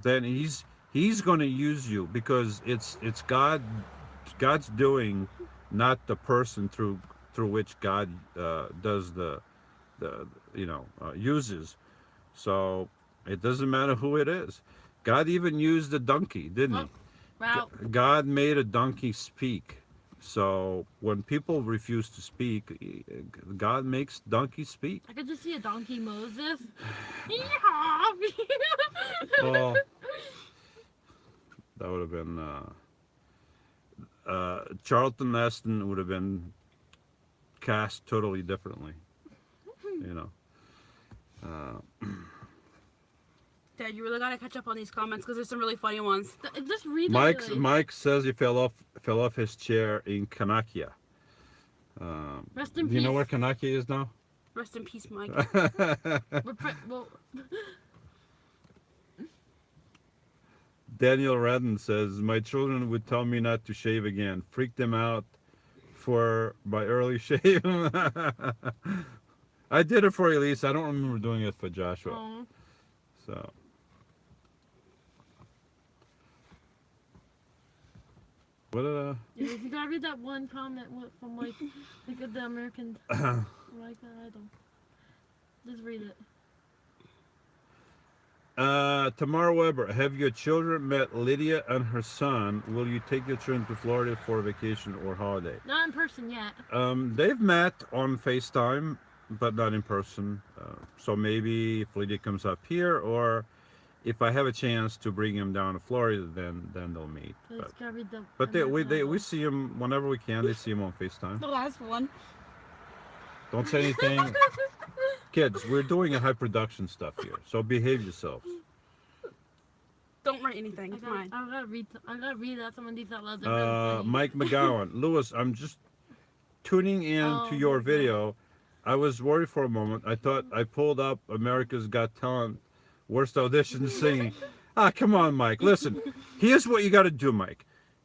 then He's going to use you because it's God's doing, not the person through which God does the uses. So it doesn't matter who it is. God even used a donkey, didn't He? Wow. God made a donkey speak. So when people refuse to speak, God makes donkeys speak. I could just see a donkey Moses. Yeehaw! Well, that would have been Charlton Heston would have been cast totally differently. You know. Dad, you really gotta catch up on these comments because there's some really funny ones. Just read Mike it. says he fell off his chair in Kanakia. Rest in Do peace. you know where Kanakia is now? Rest in peace, Mike. Well, Daniel Redden says, my children would tell me not to shave again. Freak them out for my early shave. I did it for Elise. I don't remember doing it for Joshua. oh. So. What Yeah, you gotta read that one comment from like the American like Idol. Just read it. Tamara Weber, have your children met Lydia and her son? Will you take your children to Florida for a vacation or holiday? Not in person yet. They've met on FaceTime, but not in person. So maybe if Lydia comes up here, or if I have a chance to bring him down to Florida, then they'll meet. Just gotta read the But American Idol. we see him whenever we can. They see him on FaceTime. The last one. Don't say anything. Kids, we're doing a high production stuff here, so behave yourselves. Don't write anything. It's mine. I gotta read out some of these out loud. They're really funny. Mike McGowan, Lewis, I'm just tuning in Oh, to your okay. video. I was worried for a moment. I thought I pulled up America's Got Talent worst audition singing. Come on, Mike. Listen, here's what you got to do, Mike.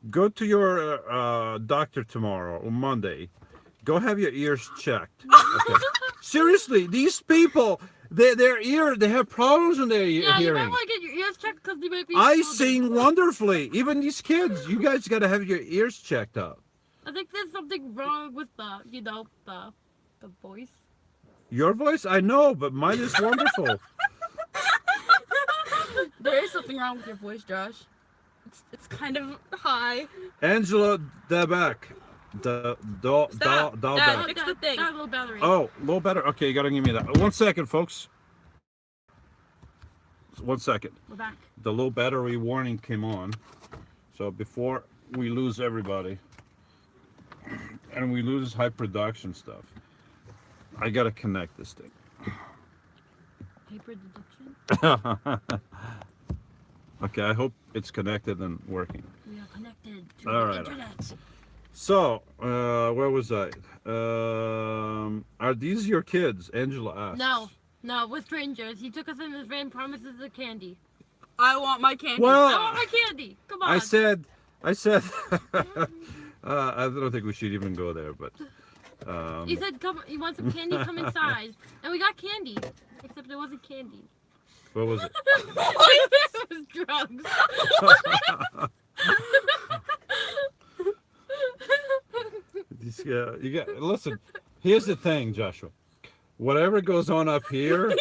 Go to your doctor tomorrow or Monday. Go have your ears checked. Okay. Seriously, these people, they have problems in their Yeah, you might hearing. want to get your ears checked because they might be. I exploding. sing wonderfully. Even these kids, you guys got to have your ears checked out. I think there's something wrong with the voice. Your voice, I know, but mine is wonderful. There is something wrong with your voice, Josh. It's kind of high. Angela Debeck. Stop. Dad, fix the thing. That low battery. Oh, low better. Okay, you gotta give me that. 1 second, folks. 1 second. We're back. The low battery warning came on. So before we lose everybody and we lose high production stuff, I gotta connect this thing. Hyper deduction. Okay, I hope it's connected and working. We are connected to All the right. internet. So, where was I? Are these your kids? Angela asks. No, we're strangers. He took us in his van, promises the candy. I want my candy. Well, I want my candy. Come on. I said, I don't think we should even go there, but. He said, "Come, you want some candy? Come inside." And we got candy, except it wasn't candy. What was it? It was drugs. You got listen. Here's the thing, Joshua. Whatever goes on up here,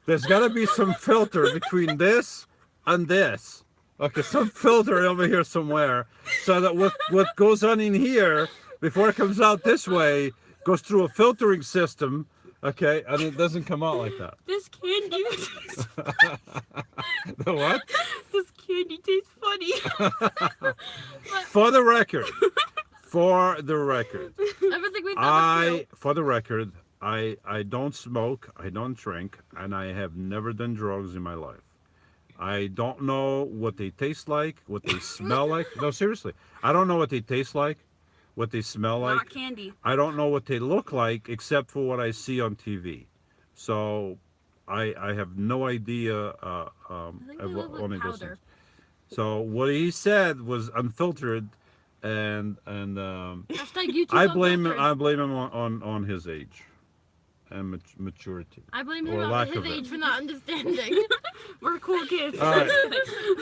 there's got to be some filter between this and this. Okay, some filter over here somewhere, so that what goes on in here before it comes out this way goes through a filtering system. Okay, and it doesn't come out like that. This candy tastes The what? This candy tastes funny. For the record. For the record. Everything we've done. For the record, I don't smoke, I don't drink, and I have never done drugs in my life. I don't know what they taste like, what they smell like. No, seriously. I don't know what they taste like, what they smell like. Not candy. I don't know what they look like except for what I see on TV. So I have no idea I think they of look what like it is. powder. So what he said was unfiltered, and Hashtag YouTube I blame him. unfiltered. I blame him on his age and maturity. I blame or him on lack his of it. age for not understanding. We're cool kids. All right.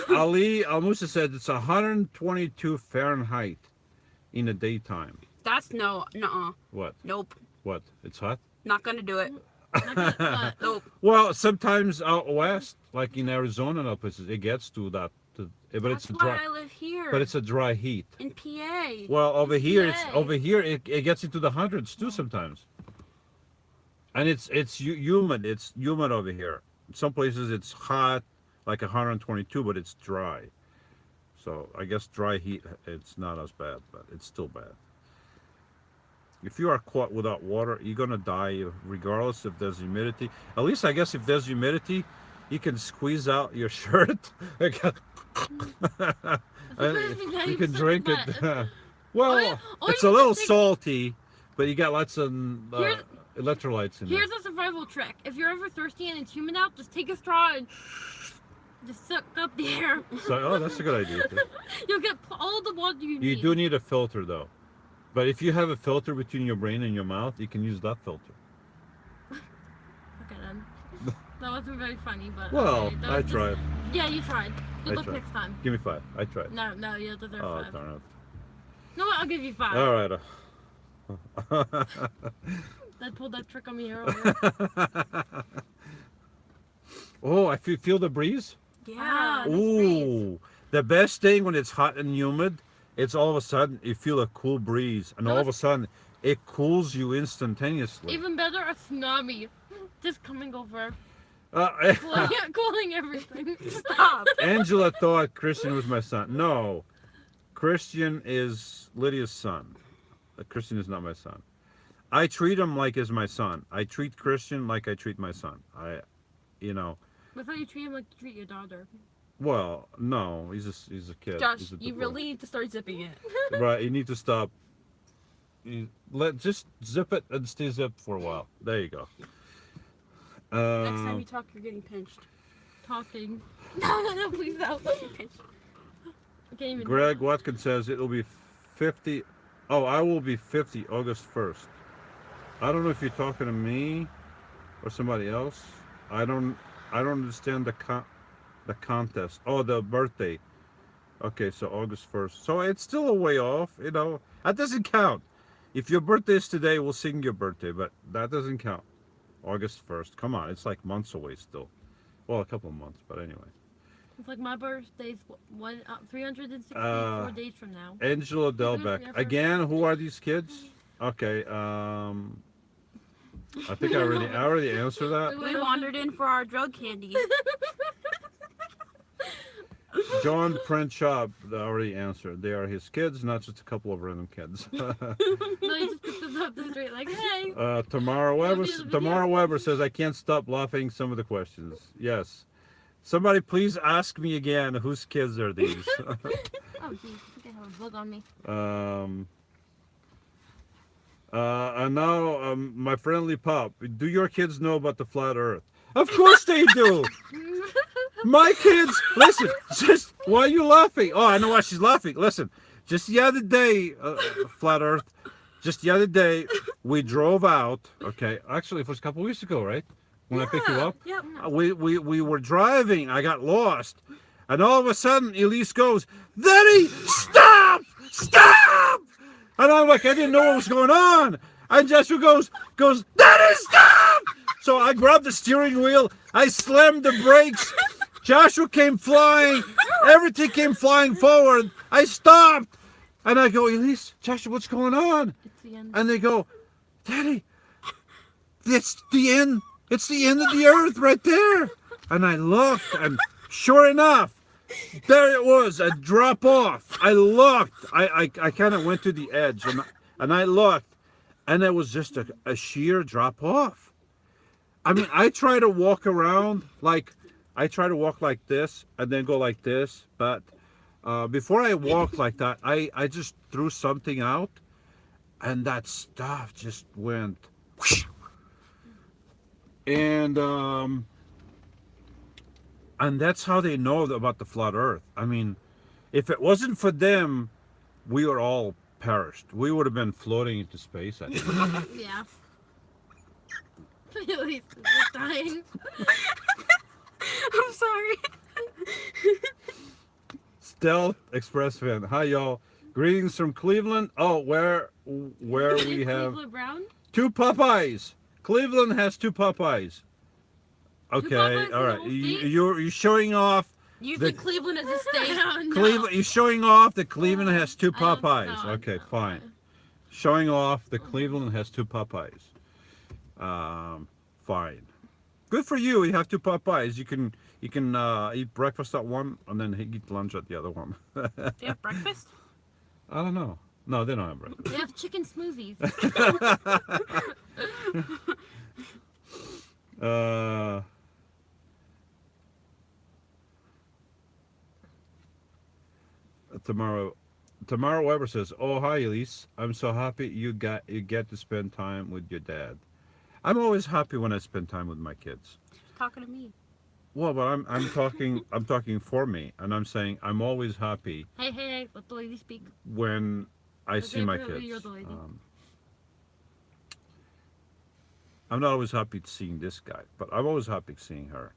Ali Al-Musa said it's 122 Fahrenheit in the daytime. That's nuh-uh. What? Nope. What? It's hot? Not gonna do it. Not gonna- but Nope. Well, sometimes out west, like in Arizona and other places, it gets to that. But That's it's why dry. I live here. But it's a dry heat. in PA. Well, over here, Yay. it gets into the hundreds too sometimes. And it's humid. It's humid over here. Some places it's hot, like 122, but it's dry. So I guess dry heat, it's not as bad, but it's still bad. If you are caught without water, you're gonna die regardless if there's humidity. At least I guess if there's humidity, you can squeeze out your shirt. You can drink it. Well, or it's you a can little take- salty, but you got lots of Here's- electrolytes in there. Here's a survival trick. If you're ever thirsty and it's humid out, just take a straw and just suck up the air. So, oh, that's a good idea. Too. You'll get all the water you You need. do need a filter though, but if you have a filter between your brain and your mouth, you can use that filter. Okay then. That wasn't very funny, but Well, okay, that I was just- tried. Yeah, you tried. Good I luck tried. next time. Give me 5. I tried. No, you deserve Oh, 5. darn No, I'll give you 5. it. All right. That pulled that trick on me earlier. Oh, I feel the breeze. Yeah. This breeze. Ooh, the best thing when it's hot and humid, it's all of a sudden you feel a cool breeze, and all of a sudden it cools you instantaneously. Even better, a tsunami. Just coming over. Uh, Cooling everything. Stop. Angela thought Christian was my son. No, Christian is Lydia's son. Christian is not my son. I treat him like he's my son. I treat Christian like I treat my son. But how you treat him like you treat your daughter. Well, no, he's a kid. Josh, He's a you boy. really need to start zipping it. Right, you need to stop. Just zip it and stay zipped for a while. There you go. Next time you talk, you're getting pinched. Talking. No, please no. You're pinched. I can't even. Greg Watkins says it'll be 50. Oh, I will be 50 August 1st. I don't know if you're talking to me or somebody else. I don't understand the contest. Oh, the birthday. Okay, so August 1st. So it's still a way off, That doesn't count. If your birthday is today, we'll sing your birthday, but that doesn't count. August 1st. Come on, it's like months away still. Well, a couple of months, but anyway. It's like my birthday's 364 days from now. Angela Who's your Delbeck. first? Again, who are these kids? Okay, I think I already answered that. We wandered in for our drug candy. John Prince Shop, I already answered. They are his kids, not just a couple of random kids. No, you just picked us up the street like, hey. Tamara Weber says, I can't stop laughing some of the questions. Yes. Somebody please ask me again, whose kids are these? Oh, geez, I think I have a bug on me. And now, my friendly pop, do your kids know about the flat earth? Of course they do. My kids, listen, just, why are you laughing? Oh, I know why she's laughing. Listen, just the other day, flat earth, just the other day, we drove out, okay, actually it was a couple weeks ago, right? when I picked you up? Yep. We were driving. I got lost. And all of a sudden, Elise goes, Daddy, stop! Stop! And I'm like, I didn't know what was going on. And Joshua goes, Daddy, stop! So I grabbed the steering wheel. I slammed the brakes. Joshua came flying. Everything came flying forward. I stopped. And I go, Elise, Joshua, what's going on? It's the end. And they go, Daddy, it's the end. It's the end of the earth right there. And I looked, and sure enough, there it was, a drop off. I looked. I kind of went to the edge, and I looked, and it was just a sheer drop off. I mean, I try to walk around like this and then go like this, but before I walked like that, I just threw something out, and that stuff just went whoosh. And that's how they know about the flat earth. I mean, if it wasn't for them, we would all perished. We would have been floating into space, I think. Yeah. Elise is dying. I'm sorry. Stealth Express fan. Hi, y'all. Greetings from Cleveland. Oh, where we have Cleveland Brown? 2 Popeyes. Cleveland has 2 Popeyes. Okay, Popeyes in all the right. whole You're showing off. You The- think Cleveland is a state? No. Cleveland. You're showing off that Cleveland has 2 I don't- Popeyes. no, Okay, no. fine. Showing off that Cleveland has 2 Popeyes. Fine. Good for you. You have 2 Popeyes. You can eat breakfast at one and then eat lunch at the other one. Do you have breakfast? I don't know. No, they don't have breakfast. They have chicken smoothies. Tomorrow Weber says, "Oh, hi Elise. I'm so happy you get to spend time with your dad. I'm always happy when I spend time with my kids." Talking to me. Well, but I'm talking for me, and I'm saying I'm always happy Hey, let the lady speak. when I see my Okay, kids. you're the lady. I'm not always happy seeing this guy, but I'm always happy seeing her.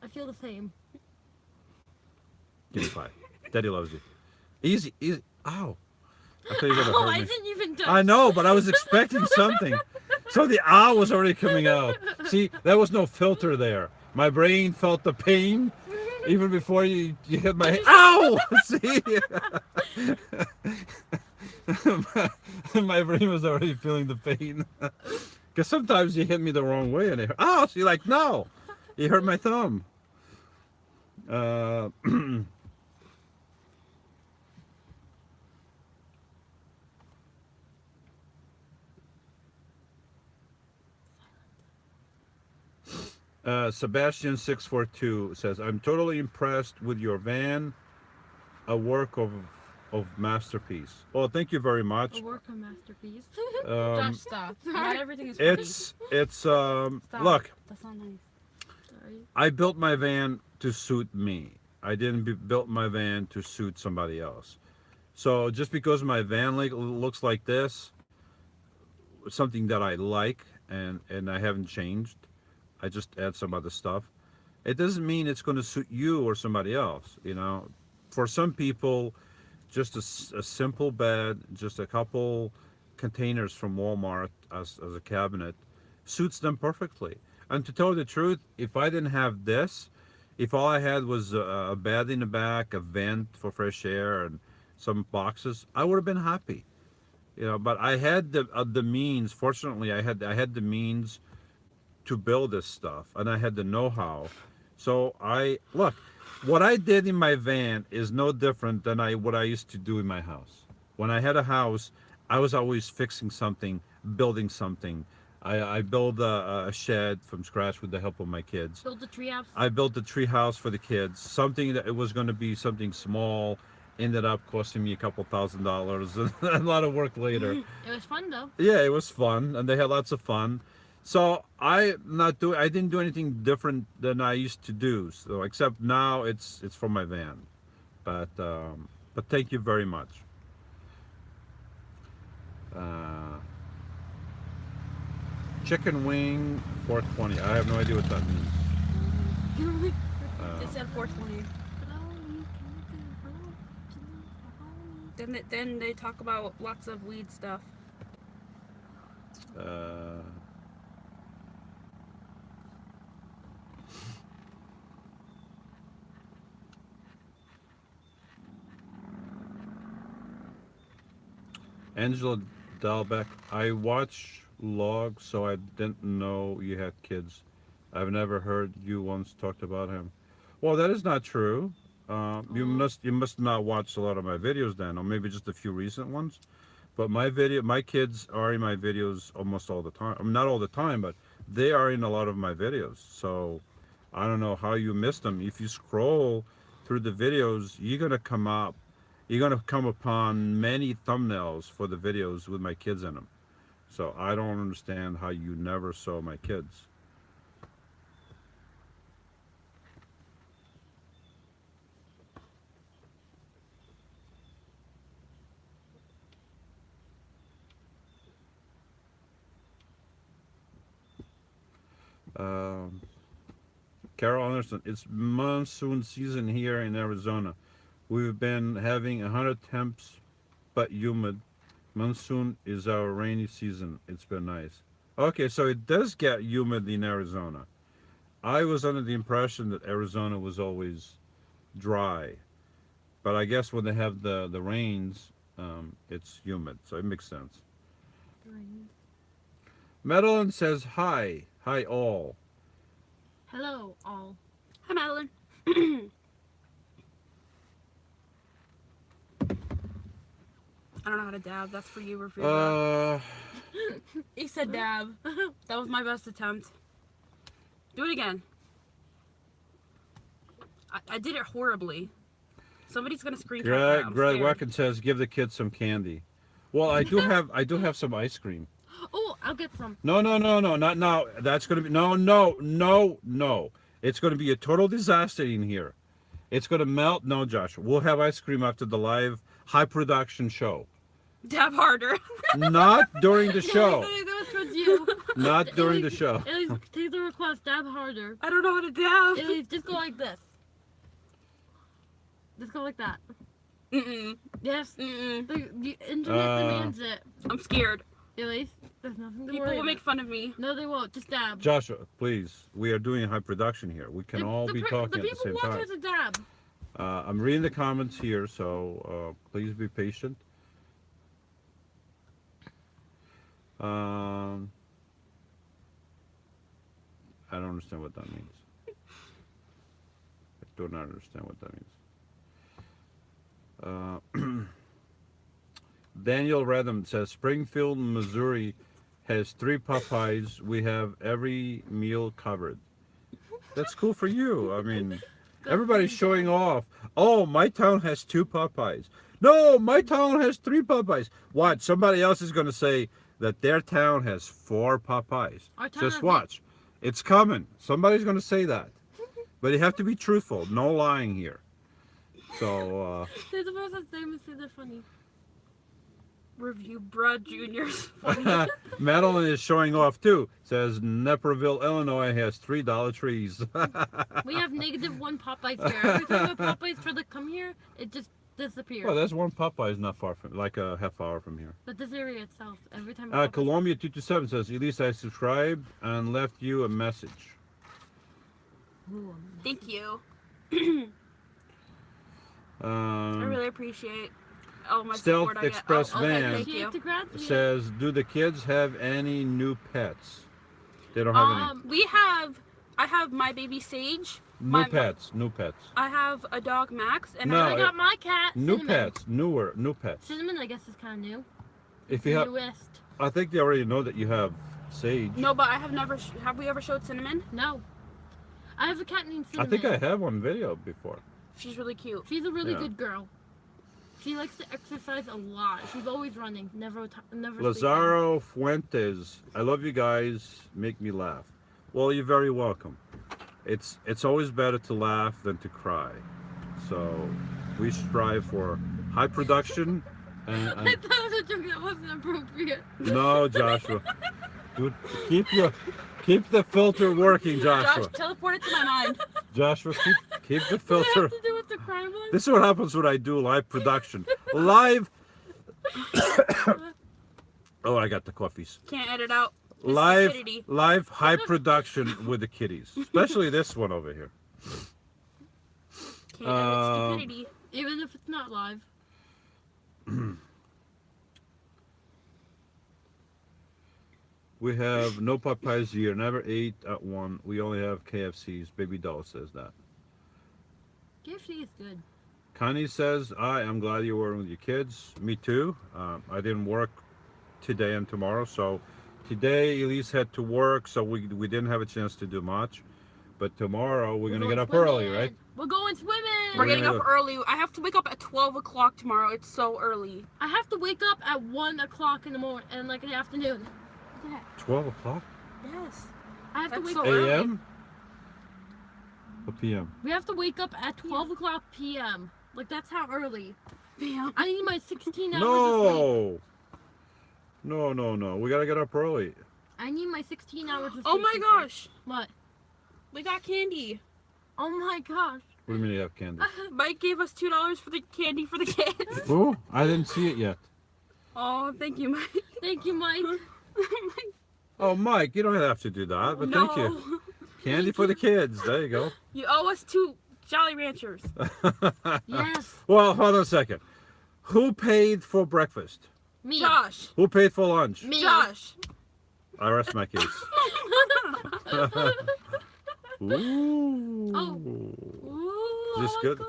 I feel the same. Give me 5. Daddy loves you. Easy. Ow. I thought you were gonna Oh, hurt I me. didn't even touch. I know, but I was expecting something. So the ow was already coming out. See, there was no filter there. My brain felt the pain even before you hit my head. Ow! See? My brain was already feeling the pain. Because sometimes you hit me the wrong way and it hurt. Oh, so you're like, no, you hurt my thumb. Sebastian642 says, "I'm totally impressed with your van, a work of masterpiece." Oh, thank you very much. A work of masterpiece. Um, Josh, stop. Sorry. Not everything is pretty. it's Stop. look, That's not nice. Sorry. I built my van to suit me. I didn't build my van to suit somebody else. So just because my van looks like this, something that I like and I haven't changed, I just add some other stuff. It doesn't mean it's going to suit you or somebody else. You know, for some people, just a simple bed, just a couple containers from Walmart as a cabinet suits them perfectly. And to tell the truth, if I didn't have this, if all I had was a bed in the back, a vent for fresh air, and some boxes, I would have been happy. You know, but I had the means. Fortunately, I had the means to build this stuff, and I had the know-how. So look, what I did in my van is no different than what I used to do in my house. When I had a house, I was always fixing something, building something. I built a shed from scratch with the help of my kids. Build the tree house. I built a tree house for the kids. Something that it was going to be something small ended up costing me a couple $1,000s and a lot of work later. It was fun though. Yeah, it was fun, and they had lots of fun. So I didn't do anything different than I used to do. So except now it's for my van. But thank you very much. Chicken wing 420. I have no idea what that means. It said 420. Then they talk about lots of weed stuff. Angela Dalbeck, I watch logs, so I didn't know you had kids. I've never heard you once talked about him. Well, that is not true. You must not watch a lot of my videos then, or maybe just a few recent ones. But my kids are in my videos almost all the time. I mean, not all the time, but they are in a lot of my videos. So I don't know how you missed them. If you scroll through the videos, you're gonna come upon many thumbnails for the videos with my kids in them. So I don't understand how you never saw my kids. Carol Anderson, it's monsoon season here in Arizona. We've been having 100 temps, but humid. Monsoon is our rainy season. It's been nice. Okay, so it does get humid in Arizona. I was under the impression that Arizona was always dry, but I guess when they have the rains, it's humid, so it makes sense. Madeline says hi. Hi all. Hello, all. Hi, Madeline. I don't know how to dab. That's for you, Rafika. He said dab. That was my best attempt. Do it again. I did it horribly. Somebody's gonna screenshot that. Greg Watkins says, give the kids some candy. Well, I do have some ice cream. Oh, I'll get some. No, not now. That's gonna be no. It's gonna be a total disaster in here. It's gonna melt. No, Josh, we'll have ice cream after the live high production show. Dab harder. Not during the show. That was towards you. Not during the show. Elise, take the request. Dab harder. I don't know how to dab. Elise, just go like this. Just go like that. Mm-mm. Yes. Mm-mm. The internet demands it. I'm scared. Elise, there's nothing to People worry will make about. fun of me. No, they won't. Just dab. Joshua, please. We are doing high production here. We can all be talking at the same people time. want us to dab. I'm reading the comments here, so please be patient. I don't understand what that means. I do not understand what that means. Daniel Redham says, Springfield, Missouri has 3 Popeyes. We have every meal covered. That's cool for you. I mean, everybody's showing off. Oh, my town has 2 Popeyes. No, my town has 3 Popeyes. What? Somebody else is going to say that their town has 4 Popeyes. Just watch. It's coming. Somebody's going to say that. But you have to be truthful. No lying here. So, They're the most famous and they're funny. Review Brad Jr.'s funny. Madeline is showing off too. Says Naperville, Illinois has 3 Dollar Trees. We have -1 Popeyes here. Every time a Popeyes try to come here, it just disappears. Well, there's one Popeyes not far from, like a half hour from here. But this area itself, every time. Columbia 227 says, Elise, I subscribed and left you a message. Ooh, Thank you. I Um, really appreciate all my Stealth support I get. Express Oh, okay, Van thank you. says, do the kids have any new pets? They don't have any. I have my baby Sage. New pets. I have a dog Max, and No, I got my cat. New Cinnamon. pets. New pets. Cinnamon, I guess, is kind of new. If you have, Newest. I think they already know that you have Sage. no, but I have never. Have we ever showed Cinnamon? No. I have a cat named I Cinnamon. think I have one video before. She's really cute. She's a really Yeah. good girl. She likes to exercise a lot. She's always running. Never sleeping. Lazaro Fuentes, I love you guys. Make me laugh. Well, you're very welcome. It's always better to laugh than to cry. So we strive for high production. I thought it was a joke that wasn't appropriate. No, Joshua. Dude, keep the filter working, Josh, Joshua. teleport it to my mind. Joshua, keep the Does it filter. have to do with the crime one? This is what happens when I do live production. Live. Oh, I got the coffees. Can't edit out. the Live, stupidity. live high production with the kitties, especially this one over here. Can't edit stupidity. Even if it's not live. We have no Popeyes here. Never ate at one. We only have KFCs. Baby doll says that. KFC is good. Connie says, I'm glad you were with your kids. Me too. I didn't work today and tomorrow, so today Elise had to work, so we didn't have a chance to do much. But tomorrow we're gonna get up early, right? We're going swimming. We're getting gonna up early. I have to wake up at 12 o'clock tomorrow. It's so early. I have to wake up at 1 o'clock in the morning and like in the afternoon. 12 o'clock? Yes. I have to That's wake so up. early. A.M. or P.M. We have to wake up at 12 o'clock p.m. Like that's how early. Damn. I need my 16 hours of sleep. No. We gotta get up early. I need my 16 hours of sleep. Oh my before- gosh. What? We got candy. Oh my gosh. What do you mean you have candy? Mike gave us $2 for the candy for the kids. Oh, I didn't see it yet. Oh, thank you, Mike. Thank you, Mike. Oh, Mike, you don't have to do that, but thank you. No. Candy for the kids. There you go. You owe us 2 Jolly Ranchers. Yes. Well, hold on a second. Who paid for breakfast? Me. Josh. Who paid for lunch? Me. Josh. I rest my case. Ooh. Oh. Ooh, Is this good?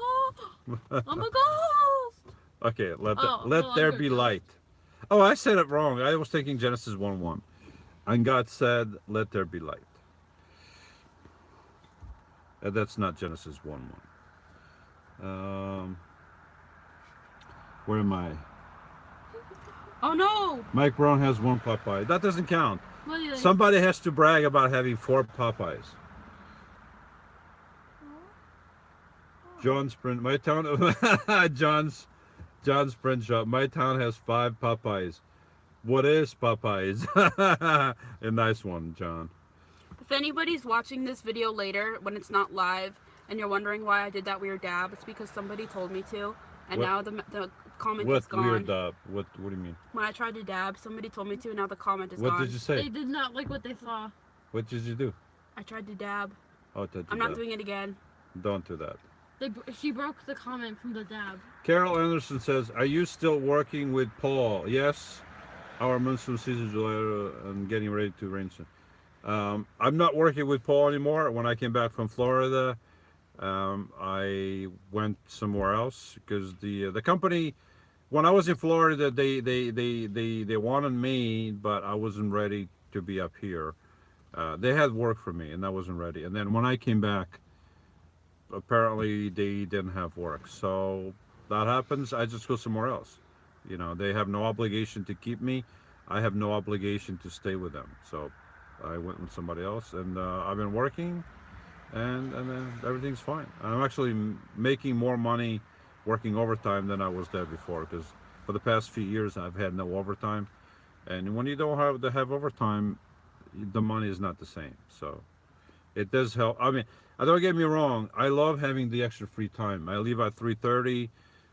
I'm a ghost. Okay, let Oh, let no, there I'm be good. light. Oh, I said it wrong. I was thinking Genesis 1:1. And God said, let there be light. That's not Genesis 1:1. Where am I? Oh no. Mike Brown has 1 Popeye. That doesn't count. What do you think? Somebody has to brag about having 4 Popeyes. John Sprint, my town, John's Sprint Shop. My town has 5 Popeyes. What is Popeyes? A nice one, John. If anybody's watching this video later when it's not live and you're wondering why I did that weird dab, it's because somebody told me to, and What- now the comment What is gone. weird? What do you mean? When I tried to dab, somebody told me to, and now the comment is What gone. did you say? They did not like what they saw. What did you do? I tried to dab. Oh, did you I'm not do? doing it again. Don't do that. She broke the comment from the dab. Carol Anderson says, "Are you still working with Paul?" Yes. Our monsoon season July and getting ready to rain soon. I'm not working with Paul anymore. When I came back from Florida, I went somewhere else because the company. When I was in Florida, they wanted me, but I wasn't ready to be up here. They had work for me, and I wasn't ready. And then when I came back, apparently they didn't have work. So that happens. I just go somewhere else. You know, they have no obligation to keep me. I have no obligation to stay with them. So I went with somebody else, and I've been working, and then everything's fine. I'm actually making more money working overtime than I was there before, because for the past few years I've had no overtime, and when you don't have overtime, the money is not the same. So it does help. I mean, don't get me wrong, I love having the extra free time. I leave at 3:30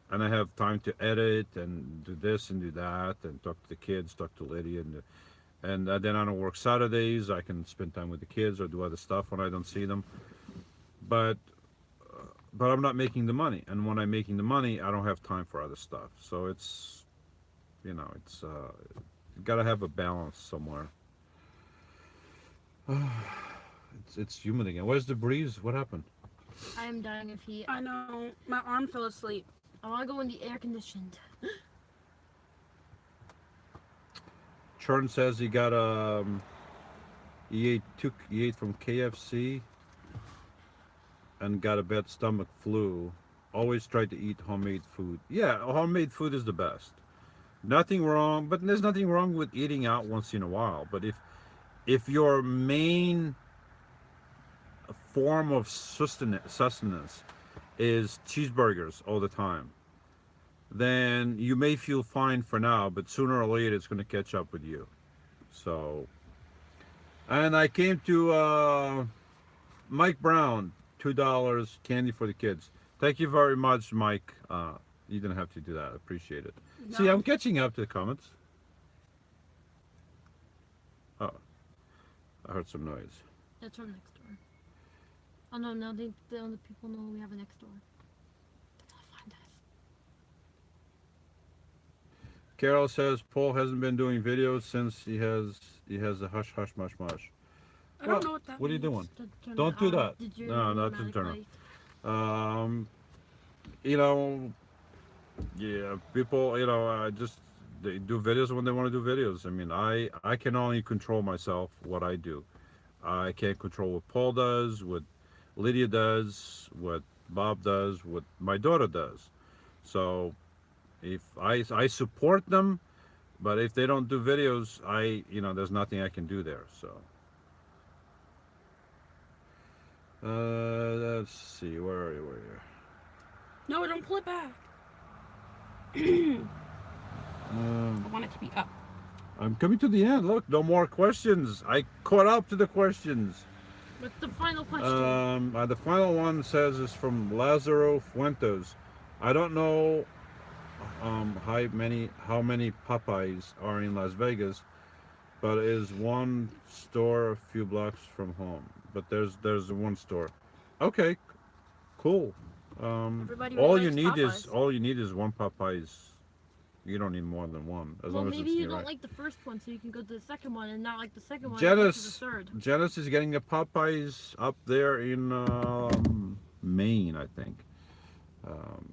and I have time to edit and do this and do that and talk to the kids, talk to Lydia, and then I don't work Saturdays. I can spend time with the kids or do other stuff when I don't see them. But I'm not making the money, and when I'm making the money, I don't have time for other stuff. So it's, you know, it's you gotta have a balance somewhere. It's humid again. Where's the breeze? What happened? I am dying of heat. I know. My arm fell asleep. I want to go in the air conditioned. Churn says he got he ate from KFC and got a bad stomach flu. Always tried to eat homemade food. Yeah, homemade food is the best. Nothing wrong, but there's nothing wrong with eating out once in a while. But if your main form of sustenance is cheeseburgers all the time, then you may feel fine for now, but sooner or later it's going to catch up with you. So And I came to Mike Brown, $2 candy for the kids. Thank you very much, Mike. You didn't have to do that. I appreciate it. See, No. I'm catching up to the comments. Oh, I heard some noise. That's from next door. Oh no, now the other people know we have a next door. They'll find us. Carol says Paul hasn't been doing videos since he has a hush hush mush mush. I don't know what that What are you means. doing? Turn Don't it do on. that. Did you No, not to automatic turn it. light? You know, yeah, people, just they do videos when they want to do videos. I mean, I can only control myself what I do. I can't control what Paul does, what Lydia does, what Bob does, what my daughter does. So if I support them, but if they don't do videos, there's nothing I can do there. So let's see, where are you? No, don't pull it back. Um, I want it to be up. I'm coming to the end. Look, no more questions. I caught up to the questions. What's the final question? The final one says is from Lazaro Fuentes. I don't know how many Popeyes are in Las Vegas, but it is one store a few blocks from home. But there's one store. Okay, cool. Everybody All really you likes Popeyes. all you need is one Popeyes. You don't need more than one, as Well, long as maybe it's you nearby. don't like the first one, so you can go to the second one, and not like the second one. And go to the Janice, third. Janice is getting a Popeyes up there in Maine, I think. Um,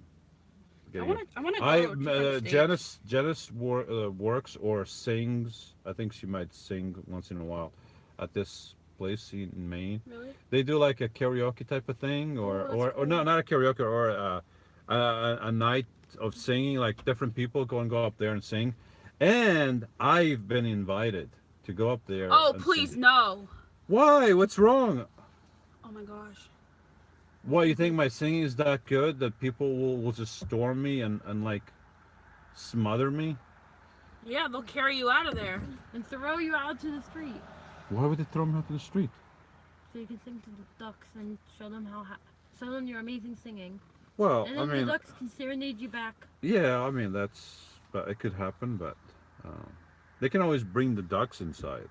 I getting want to. I want to I go to different states. Janice works or sings. I think she might sing once in a while at this place in Maine. Really? They do like a karaoke type of thing, or Oh, that's or no, cool. not a karaoke, or a night of singing. Like different people go up there and sing, and I've been invited to go up there. Oh, and please sing. no. Why? What's wrong? Oh my gosh. What, you think my singing is that good that people will just storm me and like smother me? Yeah, they'll carry you out of there. And throw you out to the street, Why would they throw me out to the street? so you can sing to the ducks and show them show them your amazing singing. Well, And I then mean, the ducks can serenade you back. yeah, I mean but it could happen, but they can always bring the ducks inside.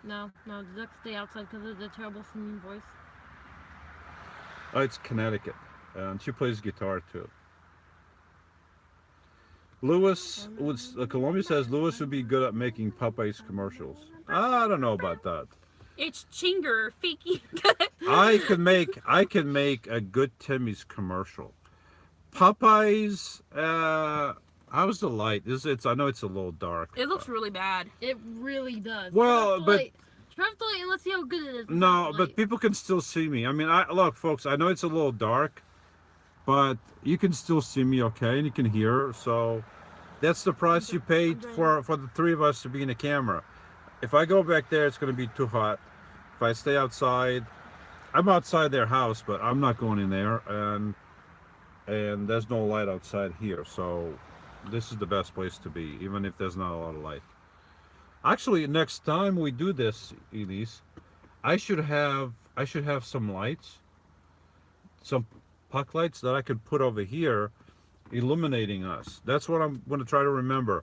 No, the ducks stay outside because of the terrible singing voice. Oh, it's Connecticut, and she plays guitar too. Columbia says Lewis would be good at making Popeyes commercials. I don't know about that. It's Chinger Fiki. I can make a good Timmy's commercial. Popeyes, how's the light? I know it's a little dark. It looks really bad. It really does. Well, but turn off the light and let's see how good it is. no, without the but light. people can still see me. I mean, look, folks. I know it's a little dark, but you can still see me, okay, and you can hear. So that's the price you paid for the three of us to be in the camera. If I go back there, it's going to be too hot. If I stay outside, I'm outside their house, but I'm not going in there, and there's no light outside here. So this is the best place to be, even if there's not a lot of light. Actually, next time we do this, Elise, I should have some lights, some puck lights that I could put over here, illuminating us. That's what I'm going to try to remember.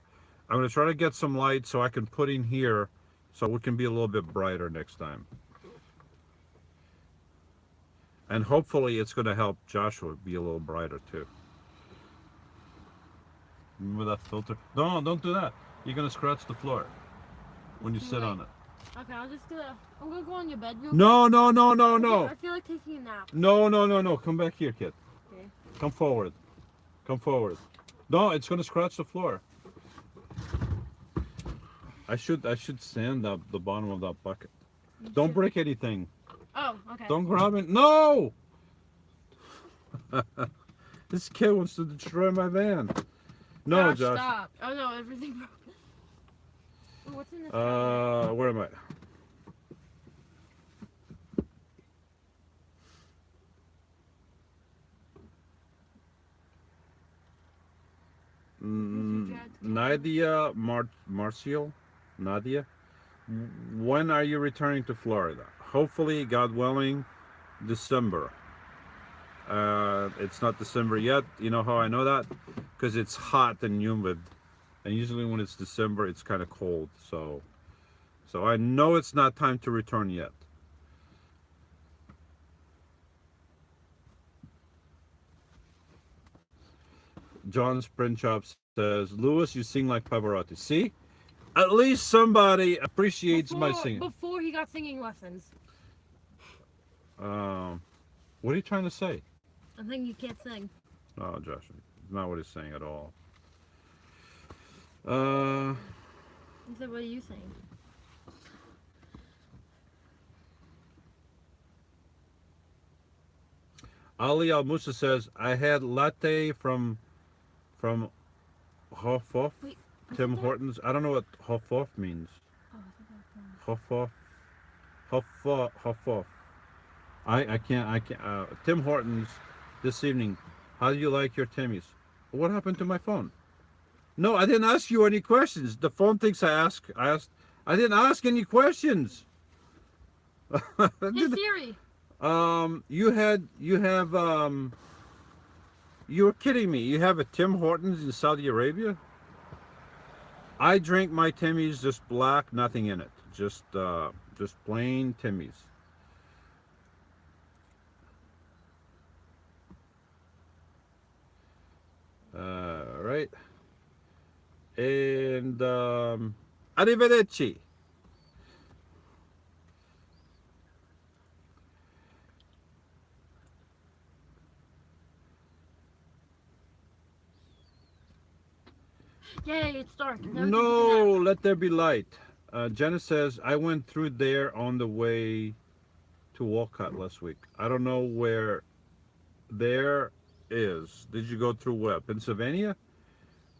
I'm going to try to get some lights so I can put in here, so we can be a little bit brighter next time. And hopefully, it's going to help Joshua be a little brighter too. Remember that filter? No, don't do that. You're going to scratch the floor when you sit on it. Okay, I'm gonna go on your bed. Real No, no, no, no, quick. no. I feel like taking a nap. No, no, no, no. Come back here, kid. Okay. Come forward. Come forward. No, it's gonna scratch the floor. I should sand up the bottom of that bucket. Don't break anything. Oh, okay. Don't grab it. No! This kid wants to destroy my van. No, Josh. Stop. Oh no, everything broke. Oh, what's in this? Where am I? Nadia Marcial, Nadia When are you returning to Florida? Hopefully, God willing, December. It's not December yet. You know how I know that? Because it's hot and humid, and usually when it's December, it's kind of cold. So I know it's not time to return yet. John Sprinchop says, Lewis, you sing like Pavarotti. See? At least somebody appreciates my singing. Before he got singing lessons. What are you trying to say? I think you can't sing. Oh, Josh, not what he's saying at all. He said, what are you saying? Ali Al Musa says, I had latte from Hofoff, Wait, Tim that? Hortons. I don't know what Hofoff means. Oh, Hofoff. I can't. Tim Hortons this evening. How do you like your Timmys? What happened to my phone? No, I didn't ask you any questions. The phone thinks I asked. I didn't ask any questions. Hey Siri. You're kidding me. You have a Tim Hortons in Saudi Arabia? I drink my Timmy's just black, nothing in it. Just plain Timmy's. Right. And arrivederci. Yay, it's dark. Now we can take a No, nap. let there be light. Jenna says, I went through there on the way to Walcott last week. I don't know where there is. Did you go through where? Pennsylvania?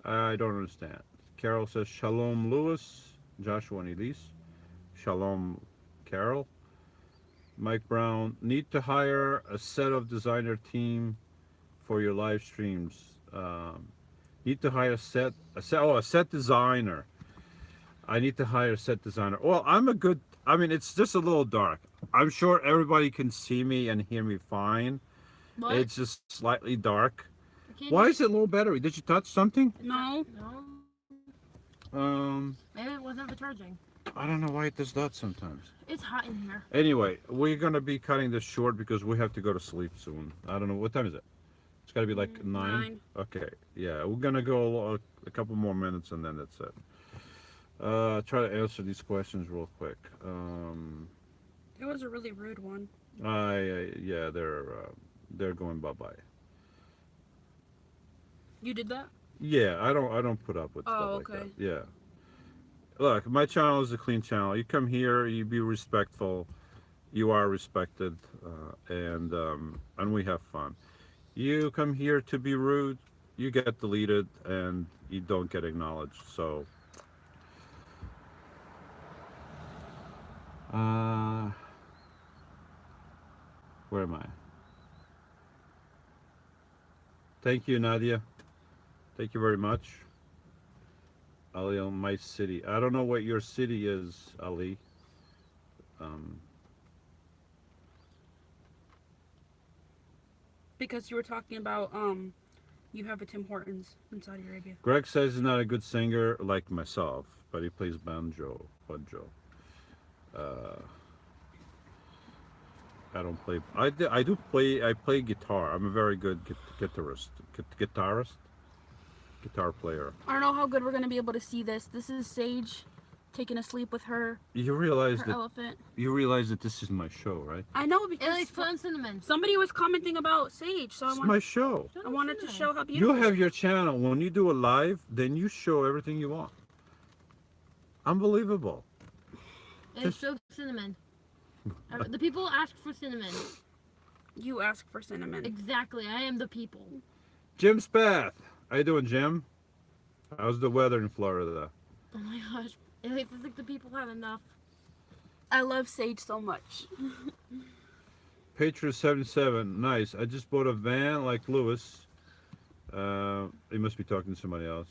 I don't understand. Carol says, Shalom Lewis. Joshua and Elise. Shalom Carol. Mike Brown, need to hire a set of designer team for your live streams. Need to hire a set designer. I need to hire a set designer. Well, I mean, it's just a little dark. I'm sure everybody can see me and hear me fine. What? It's just slightly dark. I can't Why hear- is it low battery? Did you touch something? No. No. Maybe it wasn't for charging. I don't know why it does that sometimes. It's hot in here. Anyway, we're gonna be cutting this short because we have to go to sleep soon. I don't know, what time is it? It's gotta be like 9. 9. Okay, yeah, we're gonna go a couple more minutes and then that's it. Try to answer these questions real quick. It was a really rude one. Yeah, they're going bye-bye. You did that? Yeah, I don't put up with Oh, stuff like okay. that. Yeah. Look, my channel is a clean channel. You come here, you be respectful. You are respected, and we have fun. You come here to be rude, you get deleted, and you don't get acknowledged. So, where am I? Thank you, Nadia. Thank you very much. Ali, on my city. I don't know what your city is, Ali. Because you were talking about you have a Tim Hortons in Saudi Arabia. Greg says he's not a good singer like myself, but he plays banjo. I don't play. I do play. I play guitar. I'm a very good guitarist. Guitar player. I don't know how good we're gonna be able to see this. This is Sage taking a sleep with her You realize that elephant. this is my show, right? I know At because least put on cinnamon. somebody was commenting about Sage, so It's my show. I wanted to show how You beautiful. have your channel. When you do a live, then you show everything you want. Unbelievable. And show cinnamon. The people asked for cinnamon. You ask for cinnamon. Exactly. I am the people. Jim Spath. How you doing, Jim? How's the weather in Florida? Oh my gosh. At least I think the people had enough. I love Sage so much. Patriot 77. Nice. I just bought a van like Lewis. He must be talking to somebody else.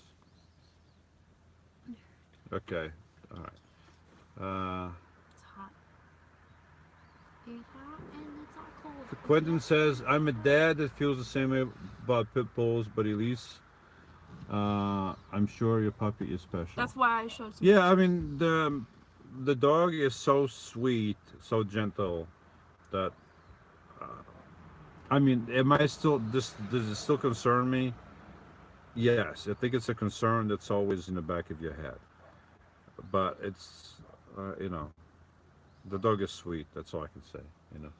Okay. All right. It's hot. It's hot and it's all cold. Quentin says, I'm a dad that feels the same way about pit bulls, but at least I'm sure your puppy is special. That's why I showed some. Yeah, I mean, the dog is so sweet, so gentle that, I mean, am I still, does it still concern me? Yes, I think it's a concern that's always in the back of your head. But it's, you know, the dog is sweet. That's all I can say, you know.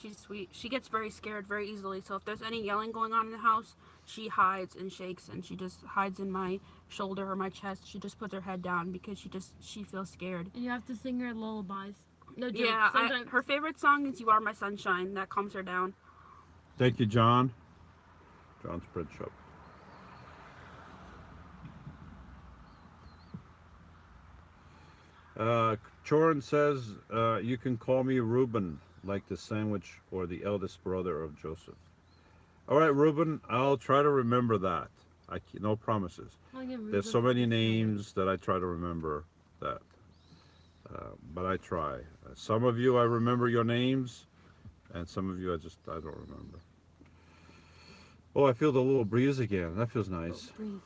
She's sweet. She gets very scared very easily. So if there's any yelling going on in the house, she hides and shakes, and she just hides in my shoulder or my chest. She just puts her head down because she feels scared. And you have to sing her lullabies. No joke. Yeah, Sometimes her favorite song is "You Are My Sunshine." That calms her down. Thank you, John. John's Bread Shop. Chorin says, you can call me Reuben, like the sandwich or the eldest brother of Joseph. All right, Reuben, I'll try to remember that. No promises. I'll give There's so Reuben many a names that I try to remember that. But I try. Some of you, I remember your names, and some of you, I don't remember. Oh, I feel the little breeze again. That feels nice. breeze.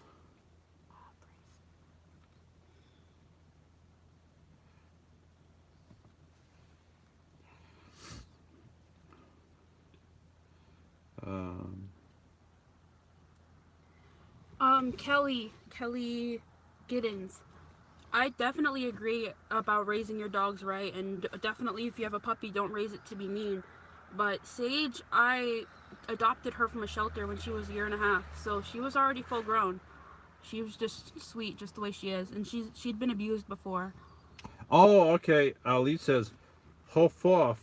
Kelly Giddens. I definitely agree about raising your dogs right, and definitely if you have a puppy, don't raise it to be mean. But Sage, I adopted her from a shelter when she was a year and a half, so she was already full grown. She was just sweet, just the way she is, and she'd been abused before. Oh, okay. Ali says, Hofof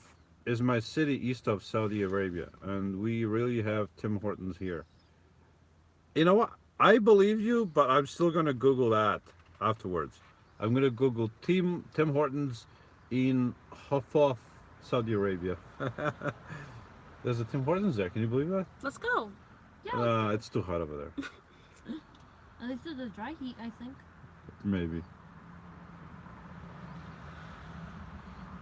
is my city east of Saudi Arabia, and we really have Tim Hortons here. You know what? I believe you, but I'm still going to Google that afterwards. I'm going to Google Tim Hortons in Hofof, Saudi Arabia. There's a Tim Hortons there. Can you believe that? Let's go. Yeah. It's too hot over there. At least it's a dry heat, I think. Maybe.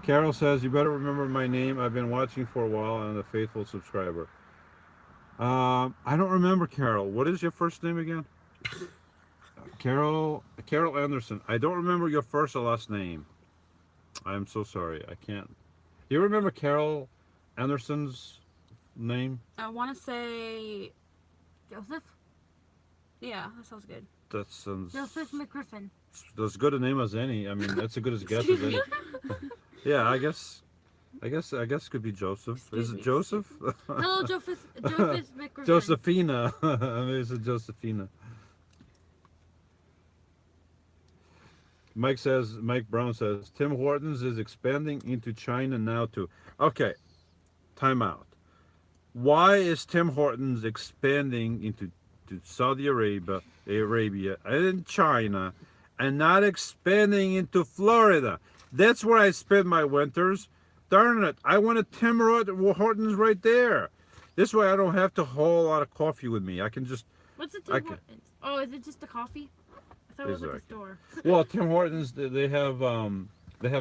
Carol says, you better remember my name. I've been watching for a while and I'm a faithful subscriber. I don't remember, Carol. What is your first name again? Carol Anderson. I don't remember your first or last name. I'm so sorry. I can't. Do you remember Carol Anderson's name? I want to say, Joseph? yeah, that sounds good. That sounds Joseph McGriffin. as good a name as any. I mean, that's as good as guess as any. Yeah, I guess it could be Joseph. Excuse Is it me. Joseph? Hello, Joseph McGriffin. Josephina. Maybe it's a Josephina. Mike Brown says, Tim Hortons is expanding into China now too. Okay, time out. Why is Tim Hortons expanding into Saudi Arabia and China and not expanding into Florida? That's where I spend my winters. Darn it, I want a Tim Hortons right there. This way I don't have to haul a lot of coffee with me. I can just... What's a Tim Hortons? Oh, is it just a coffee? I thought it was like a Exactly. store. Well, Tim Hortons, they have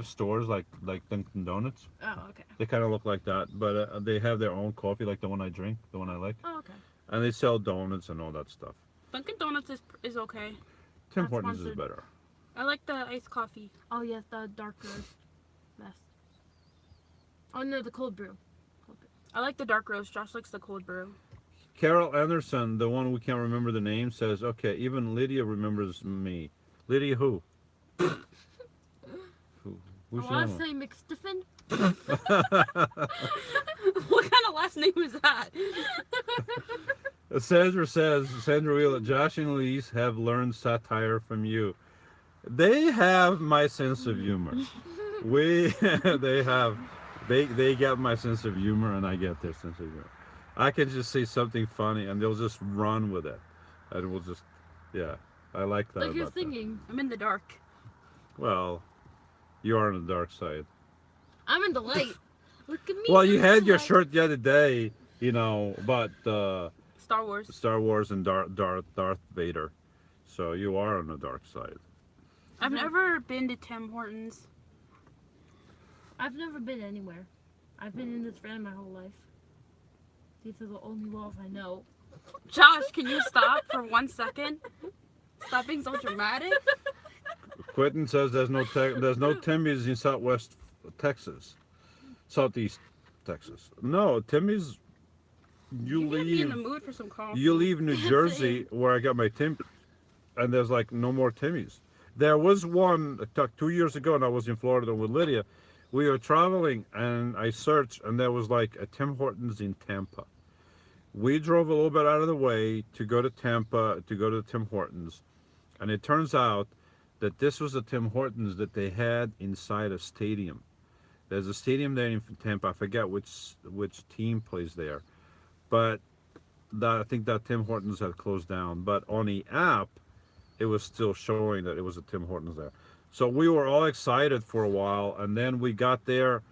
stores like Dunkin' Donuts. Oh, okay. They kind of look like that, but they have their own coffee, like the one I drink, the one I like. Oh, okay. And they sell donuts and all that stuff. Dunkin' Donuts is okay. Tim Not Hortons is sponsored. better. I like the iced coffee. Oh, yes, the dark roast. Best. Oh, no, the cold brew. I like the dark roast. Josh likes the cold brew. Carol Anderson, the one we can't remember the name, says, okay, even Lydia remembers me. Lydia who? Who's I want to say McStiffin. What kind of last name is that? Sandra Wheeler, Josh and Elise have learned satire from you. They have my sense of humor. They get my sense of humor and I get their sense of humor. I can just say something funny and they'll just run with it. And we'll just, yeah, I like that Like you're about them. singing. I'm in the dark. Well, you are on the dark side. I'm in the light. Look at me. Well, you I'm had in the your light. shirt the other day, about Star Wars. Star Wars and Darth Vader. So you are on the dark side. I've never been to Tim Hortons. I've never been anywhere. I've been in this van my whole life. These are the only walls I know. Josh, can you stop for 1 second? Stop being so dramatic. Quentin says there's no Timmy's in Southwest Texas, Southeast Texas. No, Timmy's. You You're gonna be in the leave. mood for some coffee. You leave New Jersey, where I got my Tim, and there's like no more Timmy's. There was one 2 years ago, and I was in Florida with Lydia. We were traveling, and I searched, and there was like a Tim Hortons in Tampa. We drove a little bit out of the way to go to Tampa to go to Tim Hortons, and it turns out that this was a Tim Hortons that they had inside a stadium. There's a stadium there in Tampa. I forget which team plays there, but I think that Tim Hortons had closed down. But on the app, it was still showing that it was a Tim Hortons there. So we were all excited for a while, and then we got there,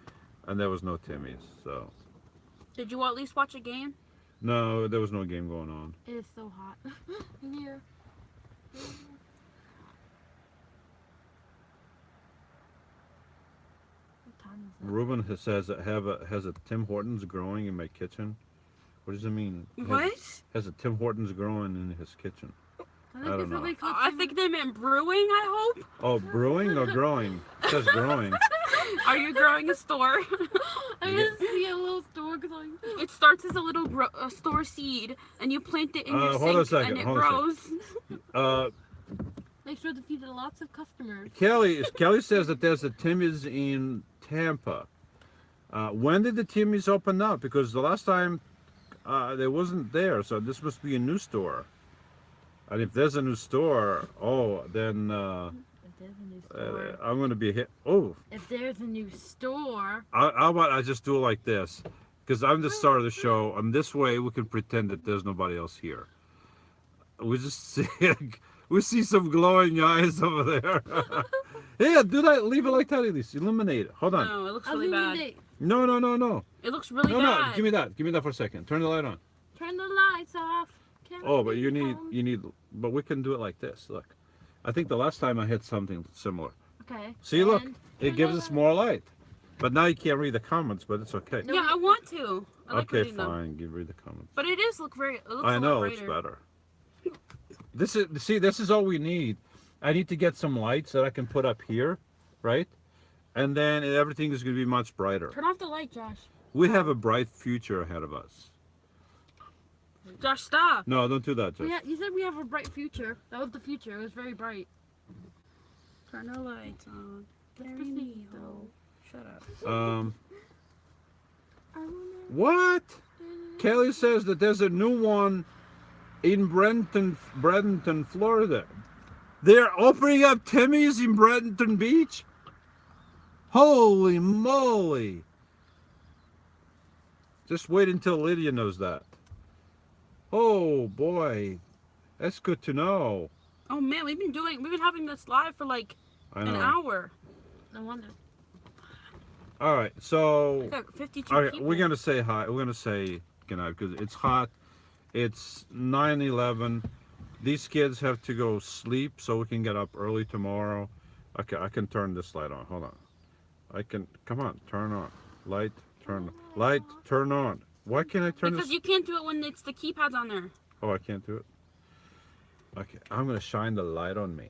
and there was no Timmy's. So Did you at least watch a game? no, there was no game going on. It is so hot in here. What time is it? Ruben says that has a Tim Hortons growing in my kitchen. What does it mean? What? Has a Tim Hortons growing in his kitchen? I don't it's know. really called I think they meant brewing, I hope. Oh, brewing or growing? It says growing. Are you growing a store? I just see a little store going. It starts as a little store seed, and you plant it in your Hold on a sink, second, and it hold on a grows. Make sure to feed it lots of customers. Kelly says that there's a Timmy's in Tampa. When did the Timmy's open up? Because the last time there wasn't there, so this must be a new store. And if there's a new store, then If there's a new store. I'm going to be hit. Oh, If there's a new store. how about I just do it like this? Because I'm the star of the show, and this way we can pretend that there's nobody else here. We just see, we see some glowing eyes over there. Yeah, do that. Leave it like that, Elise. Illuminate it. Hold on. No, it looks really bad. Illuminate. No, no, no, no. It looks really No, bad. no. Give me that. Give me that for a second. Turn the light on. Turn the lights off. Can't Oh, but see you them. need. But we can do it like this. Look. I think the last time I had something similar. Okay. See, look. and It turn gives the us light- more light. But now you can't read the comments, but it's okay. No. Yeah, I want to. I like Okay, reading them. fine. Give read the comments. But it is look very. It looks I a know lot it's brighter. better. This is all we need. I need to get some lights that I can put up here, right? And then everything is going to be much brighter. Turn off the light, Josh. We have a bright future ahead of us. Josh, stop. No, don't do that, Josh. You said we have a bright future. That was the future. It was very bright. Turn the lights on. Carry Proceed, me though. home. Shut up. I wanna- What? Kelly says that there's a new one in Bradenton, Florida. They're opening up Timmy's in Bradenton Beach? Holy moly. Just wait until Lydia knows that. Oh boy. That's good to know. Oh man, we've been having this live for like I an know. hour. No wonder. All right, We so got 52 all right, people. we're gonna say hi. We're gonna say goodnight because it's hot. It's 9:11. These kids have to go sleep so we can get up early tomorrow. Okay, I can turn this light on. Hold on. I can. Come on, turn on. Light, turn. Light, turn on. Why can't I turn Because this? you can't do it when it's the keypads on there. Oh, I can't do it. Okay, I'm gonna shine the light on me.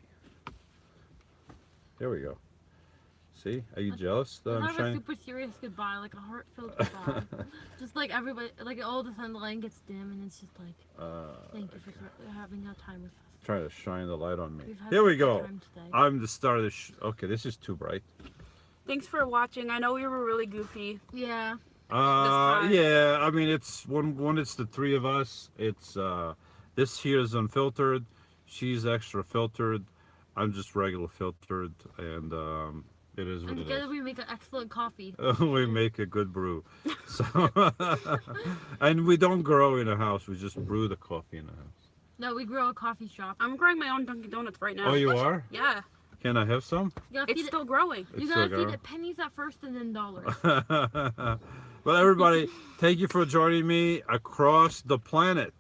There we go. See? Are you jealous that We'll I'm have a shining? super serious goodbye, like a heartfelt goodbye. Just like everybody, like all of a sudden the light gets dim and it's just like, thank you for having a time with us. Try to shine the light on me. We've had Here a we good go. time today. I'm the star of the okay, this is too bright. Thanks for watching. I know we were really goofy. Yeah. time. Yeah, I mean it's when it's the three of us, it's this here is unfiltered, she's extra filtered, I'm just regular filtered, and it is what And it together is. we make an excellent coffee. We make a good brew. So and we don't grow in a house, we just brew the coffee in a house. No, we grow a coffee shop. I'm growing my own Dunkin' Donuts right now. Oh, you are? Yeah, Can I have some? You gotta it's feed still growing. it. You It's gotta still feed growing. it pennies at first and then dollars. Well, everybody, thank you for joining me across the planet,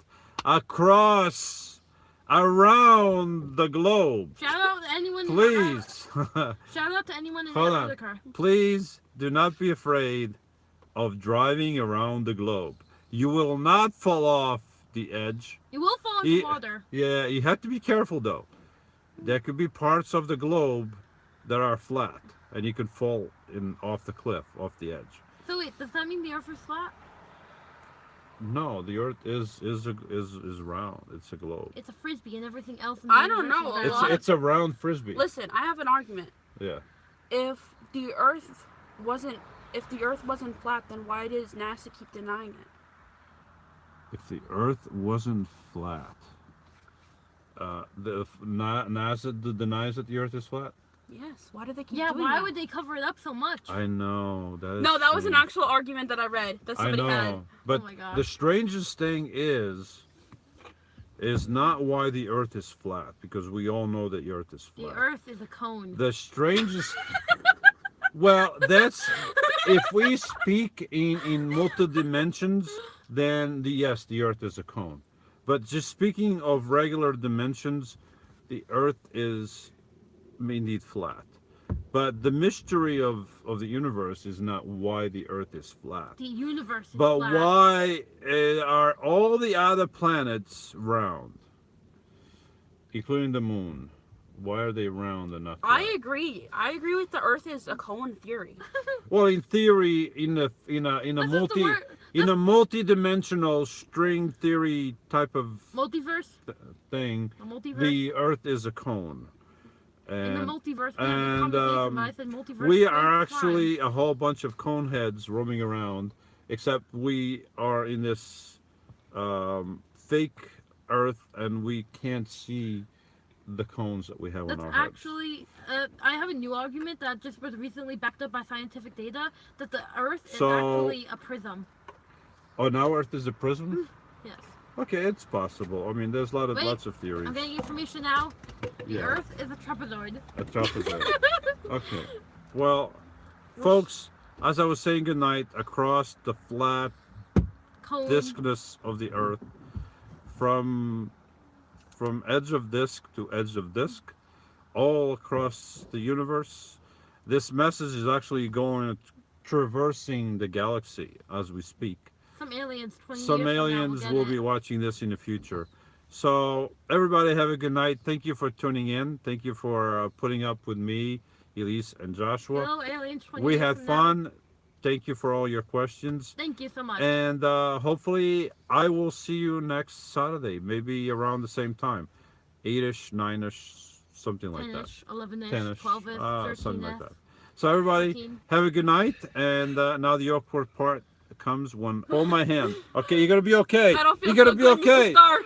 around the globe. Shout out to anyone. Please, Shout out to anyone in Hold on. Antarctica. please do not be afraid of driving around the globe. You will not fall off the edge. You will fall into water. Yeah, you have to be careful though. There could be parts of the globe that are flat, and you could fall off the cliff, off the edge. So wait, does that mean the Earth is flat? No, the Earth is round. It's a globe. It's a frisbee, and everything else in the I don't universe know, is a lot of- It's a round frisbee. Listen, I have an argument. Yeah. If the Earth wasn't flat, then why does NASA keep denying it? If the Earth wasn't flat, NASA denies that the Earth is flat. Yes. Why do they keep Yeah, doing why that? would they cover it up so much? I know that. Is No, that was an strange. actual argument that I read that I somebody know, had. but Oh my gosh. the strangest thing is not why the Earth is flat, because we all know that the Earth is The flat. Earth is a cone. The strangest. Well, that's if we speak in multi dimensions, then yes, the Earth is a cone. But just speaking of regular dimensions, the Earth is indeed flat. But the mystery of the universe is not why the Earth is flat, The universe is but flat. why are all the other planets round, including the moon? Why are they round and not flat? I agree. I agree with the Earth is a cone theory. Well, in theory, in a This is the word- in a multi-dimensional string theory type of Multiverse? thing, A multiverse? the Earth is a cone. In the And multiverse, we had this and, conversation, but I said multiverse we 3 are times. actually a whole bunch of cone heads roaming around, except we are in this fake Earth, and we can't see the cones that we have That's on our heads. actually, I have a new argument that just was recently backed up by scientific data that the Earth is So- actually a prism. Oh, now Earth is a prism? Yes. Okay, it's possible. I mean, there's Wait, lots of theories. I'm getting information now. The Yeah. Earth is a trapezoid. A trapezoid. Okay. Well, folks, as I was saying goodnight, across the flat Cone. diskness of the Earth, from edge of disk to edge of disk, all across the universe, this message is actually traversing the galaxy as we speak. Some aliens 20 Some years aliens from now will get be it. watching this in the future. So everybody have a good night. Thank you for tuning in. Thank you for putting up with me, Elise, and Joshua. Hello, aliens 20 We years had from fun. Now. Thank you for all your questions. Thank you so much. And hopefully I will see you next Saturday, maybe around the same time. 8ish, 9ish, something like that. 10ish, 11ish, 10ish, 12ish, 13ish. something like that. So everybody, 13. have a good night. And now the awkward part comes when hold my hand. Okay, you're gonna be okay. I don't feel You're gonna so be good, Mrs. okay. Stark.